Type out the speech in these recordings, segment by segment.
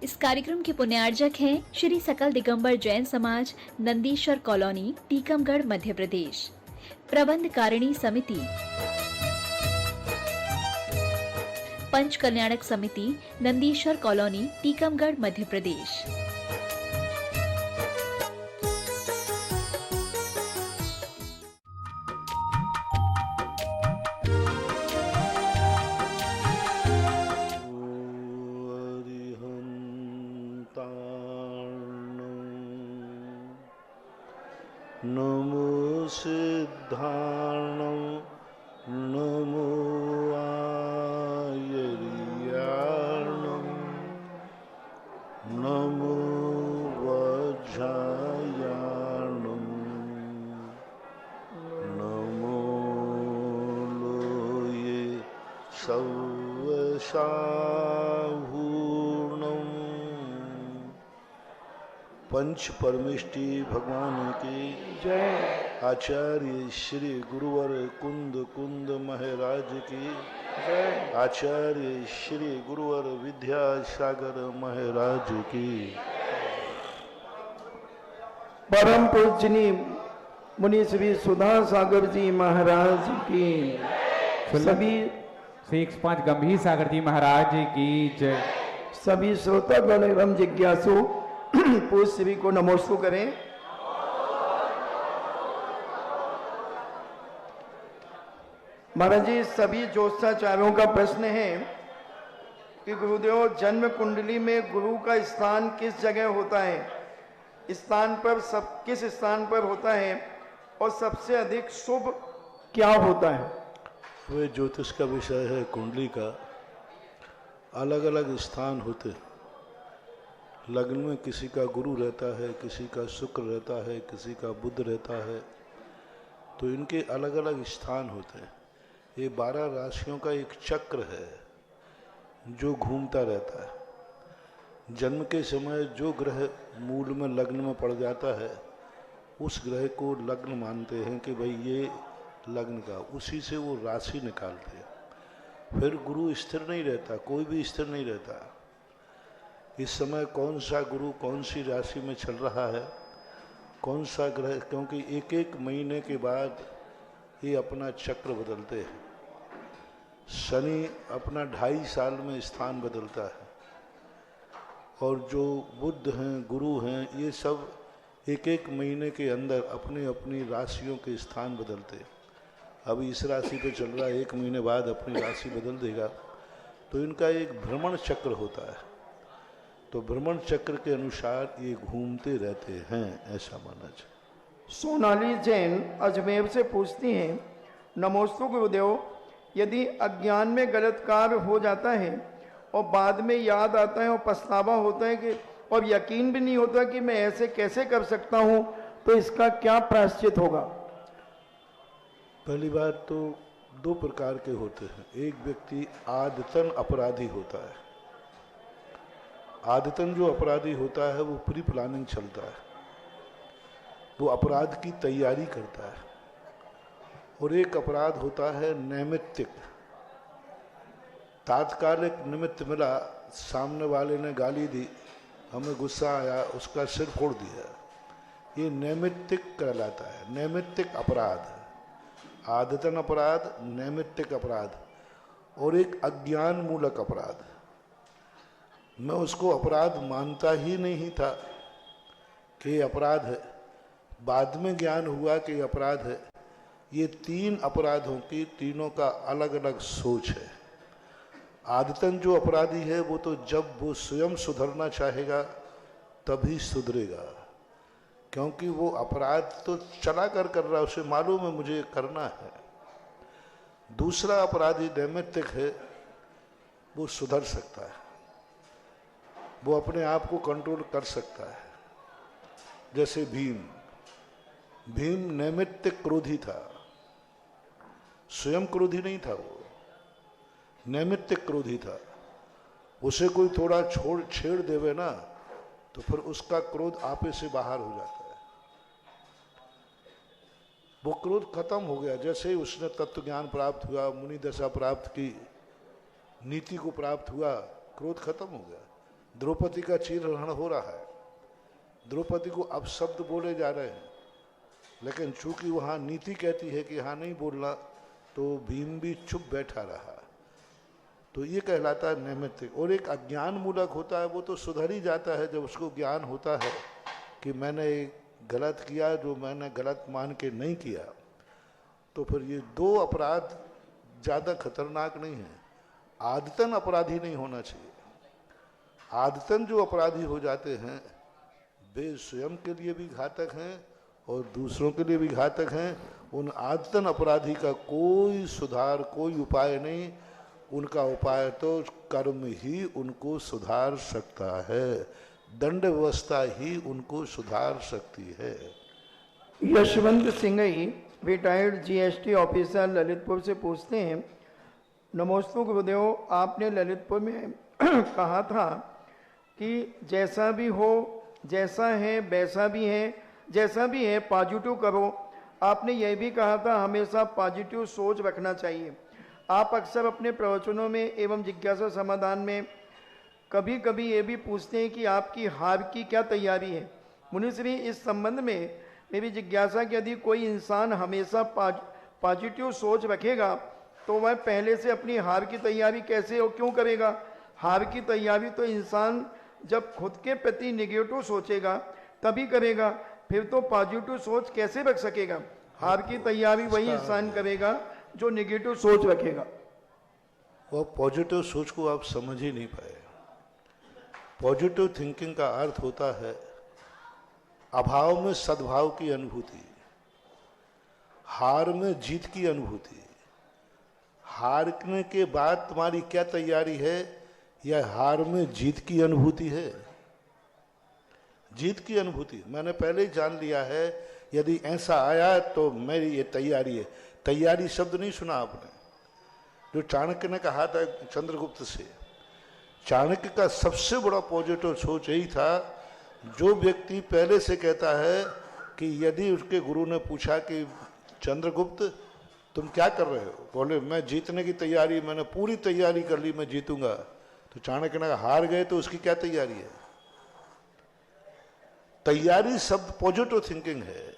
इस कार्यक्रम के पुण्यार्जक हैं श्री सकल दिगंबर जैन समाज, नंदीश्वर कॉलोनी, टीकमगढ़, मध्य प्रदेश। प्रबंध कारिणी समिति, पंच कल्याणक समिति, नंदीश्वर कॉलोनी, टीकमगढ़, मध्य प्रदेश। नमो सिद्धार्णं नमो आयर्यार्णं नमो वज्रायार्णं नमो लोये सव्यसाहूर्णं। पंच परमेष्टि भगवान की जय। आचार्य श्री गुरुवर कुंद कुंद महाराज की जय। आचार्य श्री गुरुवर विद्यासागर महाराज की। परम पूजनीय मुनि श्री सुधा सागर जी महाराज की। सभी 105 गंभीर सागर जी महाराज की जय। सभी श्रोतागण एवं जिज्ञासु पूज श्री को नमोस्तु करें। महाराज जी, सभी ज्योतिषाचार्यों का प्रश्न है कि गुरुदेव, जन्म कुंडली में गुरु का स्थान किस जगह होता है? स्थान पर किस स्थान पर होता है और सबसे अधिक शुभ क्या होता है? वे ज्योतिष का विषय है। कुंडली का अलग अलग स्थान होते हैं। लग्न में किसी का गुरु रहता है, किसी का शुक्र रहता है, किसी का बुध रहता है, तो इनके अलग अलग स्थान होते हैं। ये 12 राशियों का एक चक्र है जो घूमता रहता है। जन्म के समय जो ग्रह मूल में लग्न में पड़ जाता है, उस ग्रह को लग्न मानते हैं कि भाई ये लग्न का, उसी से वो राशि निकालते हैं। फिर गुरु स्थिर नहीं रहता, कोई भी स्थिर नहीं रहता। इस समय कौन सा गुरु कौन सी राशि में चल रहा है, कौन सा ग्रह, क्योंकि एक एक महीने के बाद ये अपना चक्र बदलते हैं। शनि अपना 2.5 साल में स्थान बदलता है, और जो बुध हैं, गुरु हैं, ये सब एक एक महीने के अंदर अपनी अपनी राशियों के स्थान बदलते हैं। अभी इस राशि पे चल रहा है, 1 महीने बाद अपनी राशि बदल देगा। तो इनका एक भ्रमण चक्र होता है। तो भ्रमण चक्र के अनुसार ये घूमते रहते हैं, ऐसा माना जाए। सोनाली जैन अजमेर से पूछती हैं, नमोस्तु गुरुदेव, यदि अज्ञान में गलत कार्य हो जाता है और बाद में याद आता है और पछतावा होता है कि और यकीन भी नहीं होता कि मैं ऐसे कैसे कर सकता हूं, तो इसका क्या प्रायश्चित होगा? पहली बात तो 2 प्रकार के होते हैं। एक व्यक्ति आदतन अपराधी होता है। आदतन जो अपराधी होता है वो प्री प्लानिंग चलता है, वो अपराध की तैयारी करता है। और एक अपराध होता है नैमित्तिक। तात्कालिक निमित्त मिला, सामने वाले ने गाली दी, हमें गुस्सा आया, उसका सिर फोड़ दिया, ये नैमित्तिक कहलाता है। नैमित्तिक अपराध, आदतन अपराध, नैमित्तिक अपराध, और एक अज्ञान मूलक अपराध। मैं उसको अपराध मानता ही नहीं था कि ये अपराध है, बाद में ज्ञान हुआ कि ये अपराध है। ये 3 अपराधों की, तीनों का अलग अलग सोच है। आदतन जो अपराधी है वो तो जब वो स्वयं सुधरना चाहेगा तभी सुधरेगा, क्योंकि वो अपराध तो चला कर रहा है, उसे मालूम है मुझे करना है। दूसरा अपराधी नैमित्तिक है, वो सुधर सकता है, वो अपने आप को कंट्रोल कर सकता है। जैसे भीम नैमित्तिक क्रोधी था, स्वयं क्रोधी नहीं था, वो नैमित्तिक क्रोधी था। उसे कोई थोड़ा छेड़ देवे ना तो फिर उसका क्रोध आपे से बाहर हो जाता है, वो क्रोध खत्म हो गया। जैसे ही उसने तत्व ज्ञान प्राप्त हुआ, मुनि दशा प्राप्त की, नीति को प्राप्त हुआ, क्रोध खत्म हो गया। द्रौपदी का चीरहरण हो रहा है, द्रौपदी को अब शब्द बोले जा रहे हैं, लेकिन चूंकि वहाँ नीति कहती है कि हाँ नहीं बोलना, तो भीम भी चुप बैठा रहा। तो ये कहलाता है नैमित्तिक। और एक अज्ञान मूलक होता है, वो तो सुधर ही जाता है जब उसको ज्ञान होता है कि मैंने गलत किया, जो मैंने गलत मान के नहीं किया। तो फिर ये दो अपराध ज़्यादा खतरनाक नहीं है। आदतन अपराधी नहीं होना चाहिए। आदतन जो अपराधी हो जाते हैं वे स्वयं के लिए भी घातक हैं और दूसरों के लिए भी घातक हैं। उन आदतन अपराधी का कोई सुधार, कोई उपाय नहीं। उनका उपाय तो कर्म ही उनको सुधार सकता है, दंड व्यवस्था ही उनको सुधार सकती है। Yashwant Singhai retired GST officer Lalitpur से पूछते हैं, नमोस्तु गुरुदेव, आपने ललितपुर में कहा था कि जैसा भी हो, जैसा है वैसा भी है, जैसा भी है पॉजिटिव करो। आपने यह भी कहा था हमेशा पॉजिटिव सोच रखना चाहिए। आप अक्सर अपने प्रवचनों में एवं जिज्ञासा समाधान में कभी कभी ये भी पूछते हैं कि आपकी हार की क्या तैयारी है। मुनिश्री, इस संबंध में मेरी जिज्ञासा कि यदि कोई इंसान हमेशा पॉजिटिव सोच रखेगा तो वह पहले से अपनी हार की तैयारी कैसे और क्यों करेगा? हार की तैयारी तो इंसान जब खुद के प्रति निगेटिव सोचेगा तभी करेगा, फिर तो पॉजिटिव सोच कैसे रख सकेगा? हार की तैयारी वही इंसान करेगा जो निगेटिव सोच रखेगा। वो पॉजिटिव सोच को आप समझ ही नहीं पाए। पॉजिटिव थिंकिंग का अर्थ होता है अभाव में सद्भाव की अनुभूति, हार में जीत की अनुभूति। हारने के बाद तुम्हारी क्या तैयारी है? या हार में जीत की अनुभूति है? जीत की अनुभूति मैंने पहले ही जान लिया है। यदि ऐसा आया तो मेरी ये तैयारी है। तैयारी शब्द नहीं सुना आपने, जो चाणक्य ने कहा था चंद्रगुप्त से। चाणक्य का सबसे बड़ा पॉजिटिव सोच यही था, जो व्यक्ति पहले से कहता है कि यदि उसके गुरु ने पूछा कि चंद्रगुप्त तुम क्या कर रहे हो, बोले मैं जीतने की तैयारी, मैंने पूरी तैयारी कर ली, मैं जीतूंगा। तो चाणक्य ने हार गए तो उसकी क्या तैयारी है? तैयारी शब्द पॉजिटिव थिंकिंग है।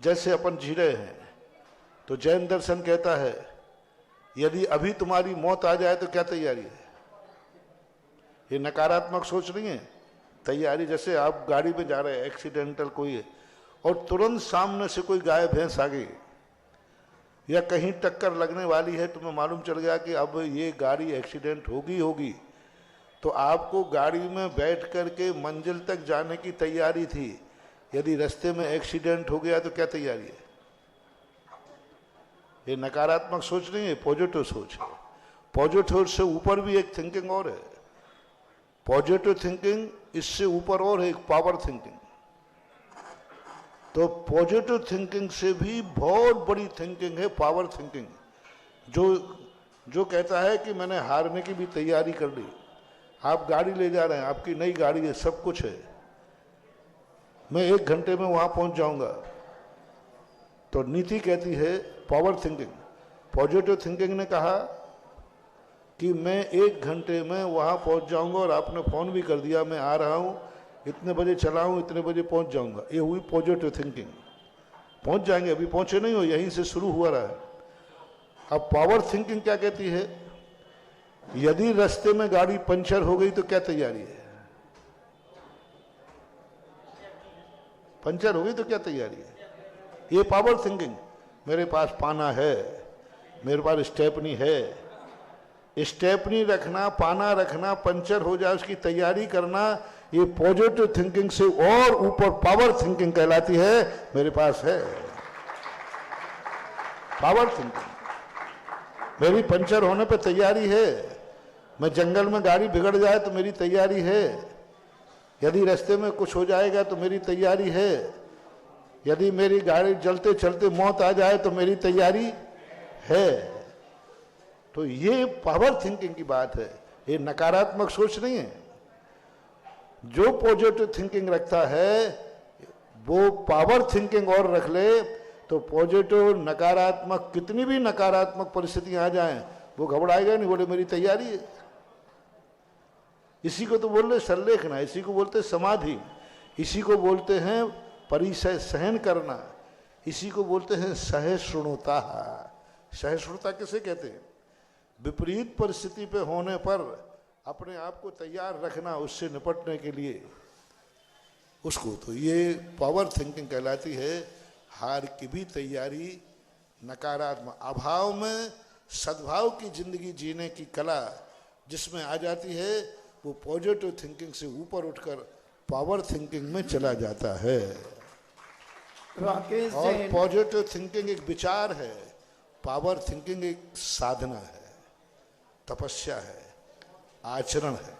जैसे अपन जी रहे हैं तो जैन दर्शन कहता है यदि अभी तुम्हारी मौत आ जाए तो क्या तैयारी है? ये नकारात्मक सोच नहीं है, तैयारी। जैसे आप गाड़ी में जा रहे हैं, एक्सीडेंटल कोई है और तुरंत सामने से कोई गाय भैंस आ गई या कहीं टक्कर लगने वाली है, तुम्हें मालूम चल गया कि अब ये गाड़ी एक्सीडेंट होगी, तो आपको गाड़ी में बैठ करके मंजिल तक जाने की तैयारी थी। यदि रास्ते में एक्सीडेंट हो गया तो क्या तैयारी है? ये नकारात्मक सोच नहीं है, पॉजिटिव सोच है। पॉजिटिव से ऊपर भी एक थिंकिंग और है। पॉजिटिव थिंकिंग इससे ऊपर और है, एक पावर थिंकिंग। तो पॉजिटिव थिंकिंग से भी बहुत बड़ी थिंकिंग है पावर थिंकिंग, जो कहता है कि मैंने हारने की भी तैयारी कर ली। आप गाड़ी ले जा रहे हैं, आपकी नई गाड़ी है, सब कुछ है, मैं 1 घंटे में वहां पहुंच जाऊंगा। तो नीति कहती है पावर थिंकिंग। पॉजिटिव थिंकिंग ने कहा कि मैं 1 घंटे में वहां पहुंच जाऊंगा, और आपने फोन भी कर दिया मैं आ रहा हूं, इतने बजे चला हूं, इतने बजे पहुंच जाऊंगा। ये हुई पॉजिटिव थिंकिंग। पहुंच जाएंगे, अभी पहुंचे नहीं हो, यहीं से शुरू हुआ रहा है। अब पावर थिंकिंग क्या कहती है? यदि रास्ते में गाड़ी पंचर हो गई तो क्या तैयारी है? पंचर हो गई तो क्या तैयारी है? ये पावर थिंकिंग। मेरे पास पाना है, मेरे पास स्टेपनी है, स्टेपनी रखना, पाना रखना, पंचर हो जाए उसकी तैयारी करना, ये पॉजिटिव थिंकिंग से और ऊपर पावर थिंकिंग कहलाती है। मेरे पास है पावर थिंकिंग, मेरी पंचर होने पे तैयारी है। मैं जंगल में गाड़ी बिगड़ जाए तो मेरी तैयारी है। यदि रास्ते में कुछ हो जाएगा तो मेरी तैयारी है। यदि मेरी गाड़ी चलते चलते मौत आ जाए तो मेरी तैयारी है। तो ये पावर थिंकिंग की बात है, ये नकारात्मक सोच नहीं है। जो पॉजिटिव थिंकिंग रखता है वो पावर थिंकिंग और रख ले तो पॉजिटिव, नकारात्मक, कितनी भी नकारात्मक परिस्थितियां आ जाएं वो घबराएगा नहीं, बोले मेरी तैयारी है। इसी को तो बोल रहे संलेखना, इसी को बोलते समाधि, इसी को बोलते हैं परिसय सहन करना, इसी को बोलते हैं सहिष्णुता। सहिष्णुता किसे कहते हैं? विपरीत परिस्थिति पे होने पर अपने आप को तैयार रखना उससे निपटने के लिए, उसको तो ये पावर थिंकिंग कहलाती है। हार की भी तैयारी, नकारात्मक अभाव में सद्भाव की जिंदगी जीने की कला जिसमें आ जाती है, वो पॉजिटिव थिंकिंग से ऊपर उठकर पावर थिंकिंग में चला जाता है। राकेश और जैन, पॉजिटिव थिंकिंग एक विचार है, पावर थिंकिंग एक साधना है, तपस्या है, आचरण है।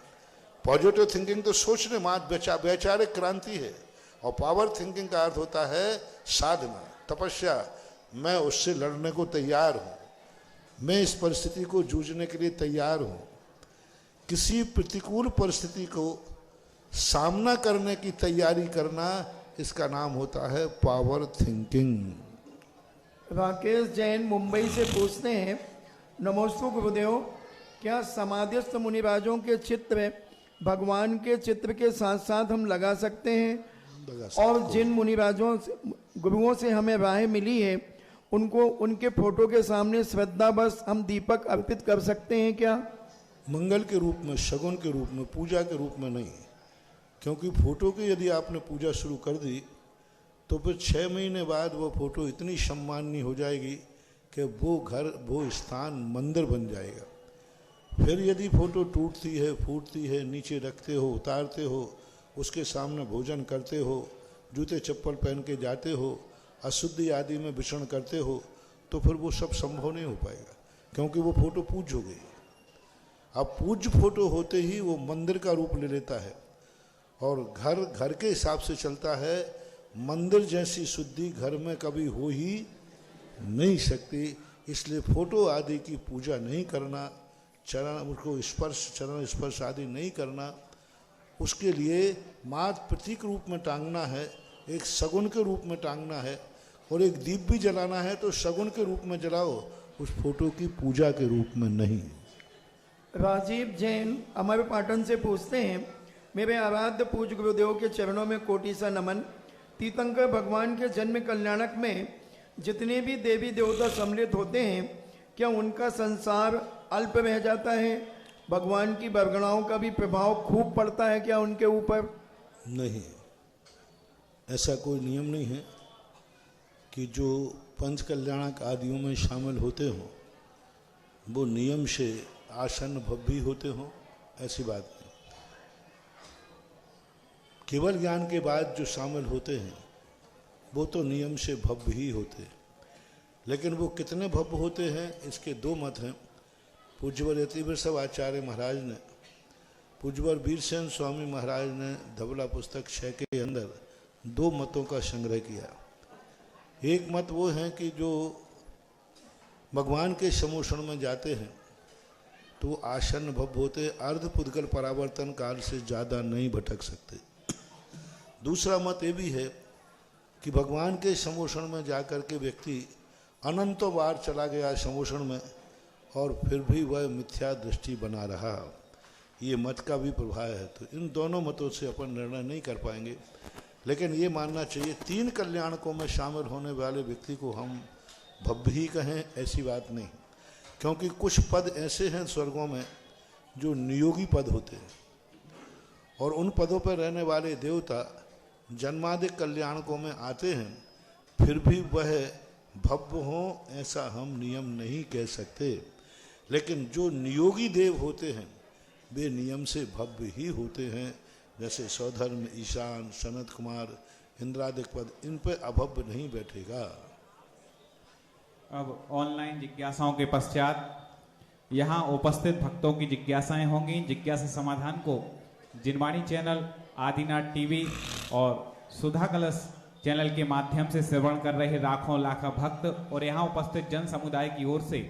पॉजिटिव थिंकिंग तो सोचने मात्र वैचारिक क्रांति है, और पावर थिंकिंग का अर्थ होता है साधना, तपस्या। मैं उससे लड़ने को तैयार हूँ, मैं इस परिस्थिति को जूझने के लिए तैयार हूँ। किसी प्रतिकूल परिस्थिति को सामना करने की तैयारी करना, इसका नाम होता है पावर थिंकिंग। राकेश जैन मुंबई से पूछते हैं, नमोस्तु गुरुदेव, क्या समाधिस्थ मुनिराजों के चित्र भगवान के चित्र के साथ साथ हम लगा सकते हैं? और जिन मुनिराजों से, गुरुओं से हमें राह मिली है, उनको उनके फोटो के सामने श्रद्धा बस हम दीपक अर्पित कर सकते हैं क्या? मंगल के रूप में, शगुन के रूप में, पूजा के रूप में नहीं। क्योंकि फोटो की यदि आपने पूजा शुरू कर दी तो फिर 6 महीने बाद वो फोटो इतनी सम्माननीय हो जाएगी कि वो घर, वो स्थान मंदिर बन जाएगा। फिर यदि फोटो टूटती है, फूटती है, नीचे रखते हो, उतारते हो, उसके सामने भोजन करते हो, जूते चप्पल पहन के जाते हो, अशुद्धि आदि में विचरण करते हो, तो फिर वो सब संभव नहीं हो पाएगा, क्योंकि वो फोटो पूज्य हो गई। अब पूज्य फोटो होते ही वो मंदिर का रूप ले लेता है, और घर घर के हिसाब से चलता है। मंदिर जैसी शुद्धि घर में कभी हो ही नहीं सकती। इसलिए फोटो आदि की पूजा नहीं करना, चरण उसको स्पर्श, चरण स्पर्श आदि नहीं करना, उसके लिए मात्र प्रतीक रूप में टांगना है, एक सगुन के रूप में टांगना है, और एक दीप भी जलाना है तो सगुन के रूप में जलाओ, उस फोटो की पूजा के रूप में नहीं। राजीव जैन अमर पाटन से पूछते हैं, मेरे आराध्य पूज्य गुरुदेव के चरणों में कोटि सा नमन। तीर्थंकर भगवान के जन्म कल्याणक में जितने भी देवी देवता सम्मिलित होते हैं, क्या उनका संसार अल्प रह जाता है? भगवान की वर्गणाओं का भी प्रभाव खूब पड़ता है क्या उनके ऊपर? नहीं, ऐसा कोई नियम नहीं है कि जो पंच कल्याणक आदियों में शामिल होते हों वो नियम से आसन भव्य होते हों, ऐसी बात नहीं। केवल ज्ञान के बाद जो शामिल होते हैं वो तो नियम से भव्य ही होते हैं, लेकिन वो कितने भव्य होते हैं इसके 2 मत हैं। पूज्यवर यतिवृषभ आचार्य महाराज ने, पूज्यवर वीरसेन स्वामी महाराज ने धवला पुस्तक 6 के अंदर 2 मतों का संग्रह किया। एक मत वो है कि जो भगवान के समोषण में जाते हैं तो आसन भव्य होते, अर्ध पुद्गल परावर्तन काल से ज़्यादा नहीं भटक सकते। दूसरा मत ये भी है कि भगवान के समोषण में जाकर के व्यक्ति अनंतों बार चला गया समोषण में और फिर भी वह मिथ्या दृष्टि बना रहा, ये मत का भी प्रभाव है। तो इन दोनों मतों से अपन निर्णय नहीं कर पाएंगे, लेकिन ये मानना चाहिए 3 कल्याणकों में शामिल होने वाले व्यक्ति को हम भव्य ही कहें, ऐसी बात नहीं। क्योंकि कुछ पद ऐसे हैं स्वर्गों में जो नियोगी पद होते हैं, और उन पदों पर रहने वाले देवता जन्मादिक कल्याणकों में आते हैं, फिर भी वह भव्य हों ऐसा हम नियम नहीं कह सकते। लेकिन जो नियोगी देव होते हैं वे नियम से भव्य ही होते हैं, जैसे सौधर्म, ईशान, सनत कुमार, इंद्रादिक पद, इन पर अभव्य नहीं बैठेगा। अब ऑनलाइन जिज्ञासाओं के पश्चात यहाँ उपस्थित भक्तों की जिज्ञासाएं होंगी। जिज्ञासा समाधान को जिनवाणी चैनल, आदिनाथ टीवी और सुधा कलश चैनल के माध्यम से श्रवण कर रहे लाखों लाख भक्त और यहाँ उपस्थित जन समुदाय की ओर से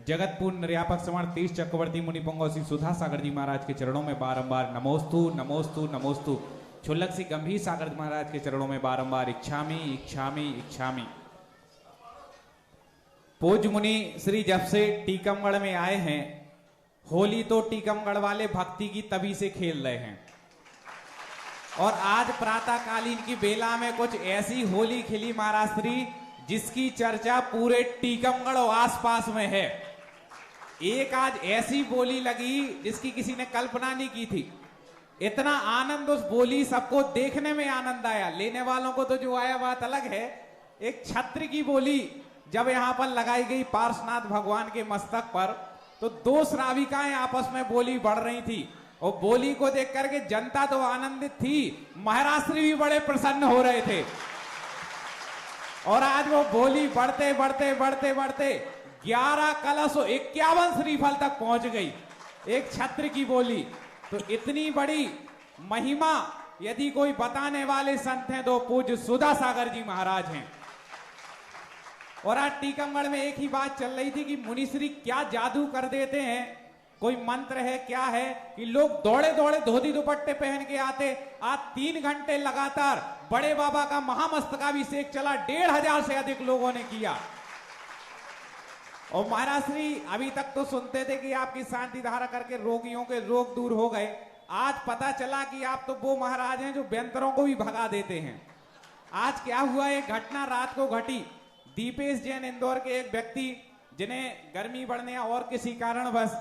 जगतपुर निर्यापक समर्थ 30 चक्रवर्ती मुनिपुंगव श्री सुधा सागर जी महाराज के चरणों में बारंबार नमोस्तु नमोस्तु नमोस्तु। क्षुल्लक श्री गंभीर सागर जी महाराज के चरणों में बारंबार इच्छामी इच्छामी इच्छामी। पूज्य मुनि श्री जब से टीकमगढ़ में आए हैं होली तो टीकमगढ़ वाले भक्ति की तभी से खेल रहे हैं। और आज प्रातःकालीन की बेला में कुछ ऐसी होली खिली महाराज श्री जिसकी चर्चा पूरे टीकमगढ़ और आसपास में है। एक आज ऐसी बोली लगी जिसकी किसी ने कल्पना नहीं की थी। इतना आनंद उस बोली, सबको देखने में आनंद आया, लेने वालों को तो जो आया बात अलग है। एक छत्र की बोली जब यहां पर लगाई गई पार्श्वनाथ भगवान के मस्तक पर, तो दो श्राविकाएं आपस में बोली बढ़ रही थी और बोली को देख करके जनता तो आनंदित थी, महाराज श्री भी बड़े प्रसन्न हो रहे थे। और आज वो बोली बढ़ते बढ़ते बढ़ते बढ़ते 11 कलश 51 श्रीफल तक पहुंच गई, एक छत्र की बोली। तो इतनी बड़ी महिमा यदि कोई बताने वाले संत हैं तो पूज्य सुधा सागर जी महाराज हैं। और आज टीकमगढ़ में एक ही बात चल रही थी कि मुनिश्री क्या जादू कर देते हैं, कोई मंत्र है क्या है कि लोग दौड़े दौड़े धोती दुपट्टे पहन के आते। आज 3 घंटे लगातार बड़े बाबा का महामस्तकाभिषेक चला, 1500 से अधिक लोगों ने किया। और महाराज श्री अभी तक तो सुनते थे कि आपकी शांति धारा करके रोगियों के रोग दूर हो गए। आज पता चला कि आप तो वो महाराज हैं जो व्यंतरों को भी भगा देते हैं। आज क्या हुआ, एक घटना रात को घटी। दीपेश जैन इंदौर के एक व्यक्ति जिन्हें गर्मी बढ़ने या और किसी कारण बस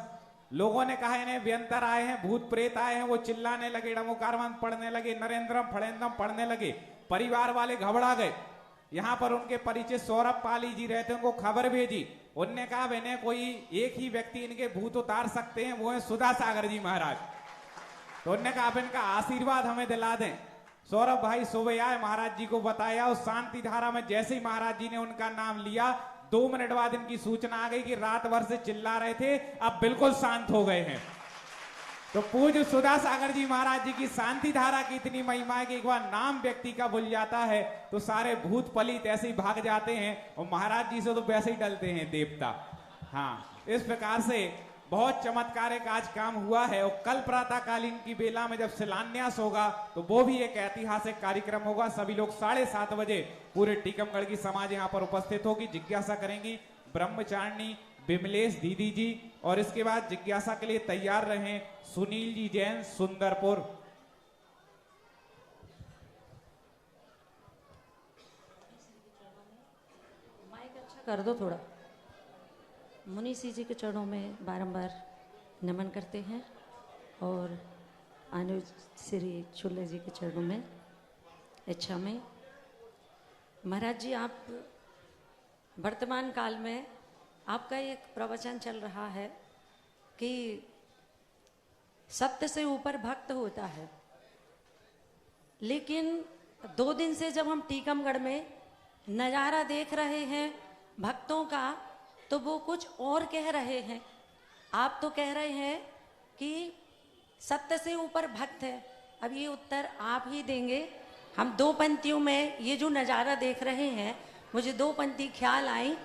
लोगों ने कहा इन्हें व्यंतर आए हैं, भूत प्रेत आए हैं, वो चिल्लाने लगे, डमोकारवन पढ़ने लगे, नरेंद्रम फड़ेंद्रम पढ़ने लगे। परिवार वाले घबरा गए। यहाँ पर उनके परिचय सौरभ पाली जी रहते हैं, उनको खबर भेजी। उनने कहा इन्हें कोई एक ही व्यक्ति इनके भूत उतार सकते हैं, वो है सुधा सागर जी महाराज। तो उनने कहा आप इनका आशीर्वाद हमें दिला दें। सौरभ भाई सुबह आए, महाराज जी को बताया। उस शांति धारा में जैसे ही महाराज जी ने उनका नाम लिया, 2 मिनट बाद इनकी सूचना आ गई कि रात भर से चिल्ला रहे थे, अब बिल्कुल शांत हो गए हैं। तो पूज्य सुधा सागर जी महाराज जी की शांति धारा की इतनी महिमा है कि एक बार नाम व्यक्ति का भूल जाता है तो सारे भूत पलित ऐसे ही भाग जाते हैं, और महाराज जी से तो वैसे ही डलते हैं देवता। हाँ, इस प्रकार से बहुत चमत्कारिक आज काम हुआ है। और कल प्रातःकालीन की बेला में जब शिलान्यास होगा तो वो भी एक ऐतिहासिक कार्यक्रम होगा। सभी लोग 7:30 बजे पूरे टीकमगढ़ की समाज यहाँ पर उपस्थित होगी, जिज्ञासा करेंगी। ब्रह्मचारिणी विमलेश दीदी जी, और इसके बाद जिज्ञासा के लिए तैयार रहें सुनील जी जैन सुंदरपुर। माइक अच्छा कर दो थोड़ा। मुनीसी जी के चरणों में बारंबार नमन करते हैं और अनुज श्री चुल्ले जी के चरणों में इच्छा में। महाराज जी, आप वर्तमान काल में आपका एक प्रवचन चल रहा है कि सत्य से ऊपर भक्त होता है, लेकिन 2 दिन से जब हम टीकमगढ़ में नज़ारा देख रहे हैं भक्तों का, तो वो कुछ और कह रहे हैं। आप तो कह रहे हैं कि सत्य से ऊपर भक्त है। अब ये उत्तर आप ही देंगे। हम 2 पंक्तियों में ये जो नज़ारा देख रहे हैं, मुझे 2 पंक्ति ख्याल आई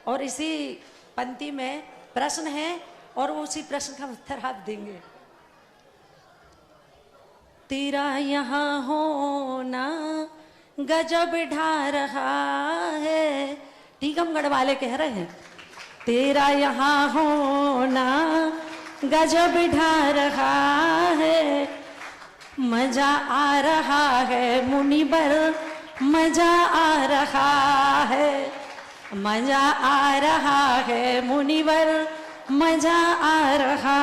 और इसी पंक्ति में प्रश्न है और उसी प्रश्न का उत्तर आप देंगे। तेरा यहाँ होना गजब ढा रहा है, टीकमगढ़ वाले कह रहे हैं, तेरा यहाँ होना गजब ढा रहा है, मजा आ रहा है मुनिबर, मजा आ रहा है, मजा आ रहा है मुनिवर, मजा आ रहा।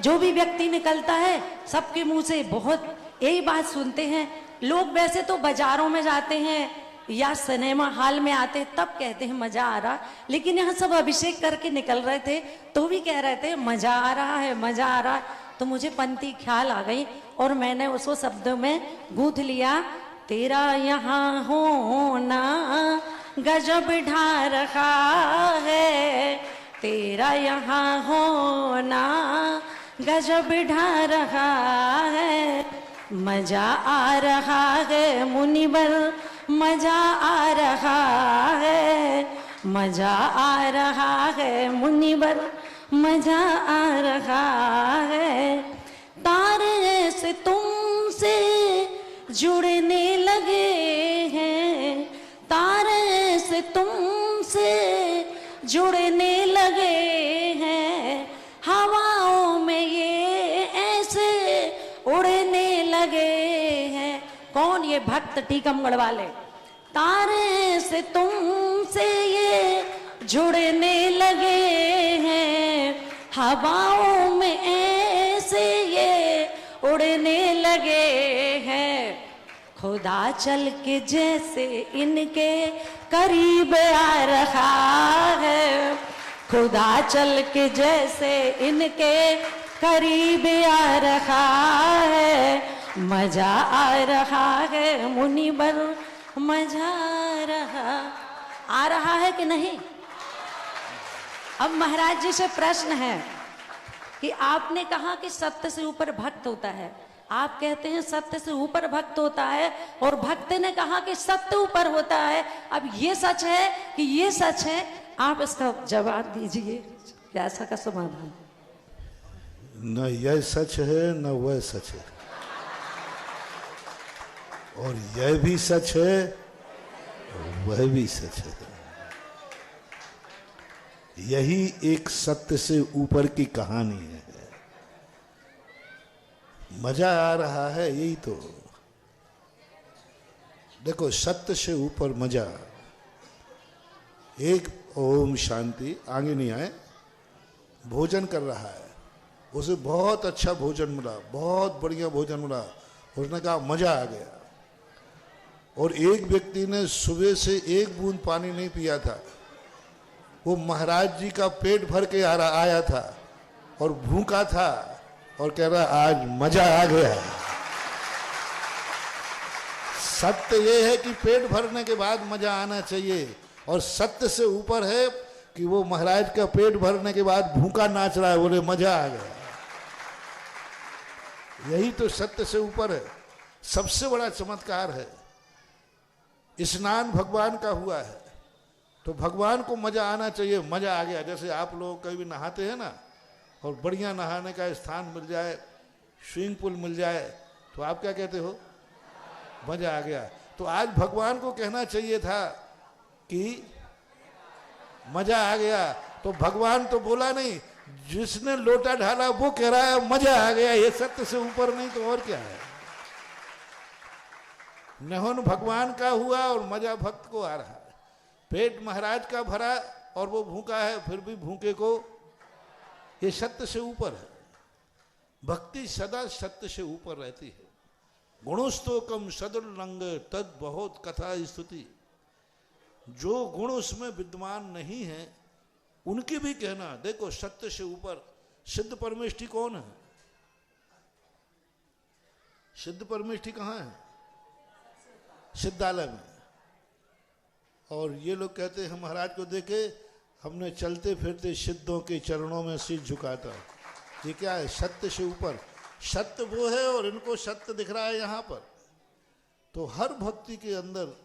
जो भी व्यक्ति निकलता है सबके मुंह से बहुत यही बात सुनते हैं लोग। वैसे तो बाजारों में जाते हैं या सिनेमा हॉल में आते हैं तब कहते हैं मजा आ रहा, लेकिन यहाँ सब अभिषेक करके निकल रहे थे तो भी कह रहे थे मजा आ रहा है, मजा आ रहा है। तो मुझे पंक्ति ख्याल आ गई और मैंने उसको शब्दों में गूंथ लिया। तेरा यहाँ होना गजब ढा रहा है, तेरा यहाँ होना गजब ढा रहा है, मजा आ रहा है मुनिवर, मजा आ रहा है, मजा आ रहा है मुनिवर, मजा आ रहा है। तारे से तुमसे जुड़ने लगे हैं, तारे से तुमसे जुड़ने लगे हैं, हवा लगे हैं। कौन? ये भक्त टीकमगढ़ वाले। तारे से तुमसे ये जुड़ने लगे हैं, हवाओं में ऐसे ये उड़ने लगे हैं। खुदा चल के जैसे इनके करीब आ रहा है, खुदा चल के जैसे इनके करीब आ रहा है। मजा आ रहा है मुनिवर, मजा आ रहा है कि नहीं? अब महाराज जी से प्रश्न है कि आपने कहा कि सत्य से ऊपर भक्त होता है, आप कहते हैं सत्य से ऊपर भक्त होता है, और भक्त ने कहा कि सत्य ऊपर होता है। अब ये सच है कि ये सच है? आप इसका जवाब दीजिए, कैसा का समाधान? न यह सच है न वह सच है, और यह भी सच है वह भी सच है। यही एक सत्य से ऊपर की कहानी है। मजा आ रहा है, यही तो। देखो, सत्य से ऊपर मजा। एक ओम शांति, आगे नहीं आए, भोजन कर रहा है, उसे बहुत अच्छा भोजन मिला, बहुत बढ़िया भोजन मिला, उसने कहा मजा आ गया। और एक व्यक्ति ने सुबह से एक बूंद पानी नहीं पिया था, वो महाराज जी का पेट भर के आया था और भूखा था, और कह रहा आज मजा आ गया। सत्य ये है कि पेट भरने के बाद मजा आना चाहिए, और सत्य से ऊपर है कि वो महाराज का पेट भरने के बाद भूखा नाच रहा है, बोले मजा आ गया। यही तो सत्य से ऊपर है। सबसे बड़ा चमत्कार है, स्नान भगवान का हुआ है तो भगवान को मजा आना चाहिए, मजा आ गया। जैसे आप लोग कभी नहाते हैं ना, और बढ़िया नहाने का स्थान मिल जाए, स्विमिंग पूल मिल जाए, तो आप क्या कहते हो? मजा आ गया। तो आज भगवान को कहना चाहिए था कि मजा आ गया, तो भगवान तो बोला नहीं, जिसने लोटा ढाला वो कह रहा है मजा आ गया। ये सत्य से ऊपर नहीं तो और क्या है? नहन भगवान का हुआ और मजा भक्त को आ रहा है। पेट महाराज का भरा और वो भूखा है, फिर भी भूखे को, ये सत्य से ऊपर है। भक्ति सदा सत्य से ऊपर रहती है। गुणोस्तोकम सदुल्लंग तद बहुत कथा स्तुति। जो गुण उसमें विद्यमान नहीं है उनकी भी कहना। देखो, सत्य से ऊपर सिद्ध परमेष्ठी कौन है? सिद्ध परमेष्ठी कहाँ है? सिद्धालय में। और ये लोग कहते हैं महाराज को देखे हमने चलते फिरते सिद्धों के चरणों में सिर झुकाता। ये क्या है? सत्य से ऊपर। सत्य वो है और इनको सत्य दिख रहा है यहाँ पर। तो हर भक्ति के अंदर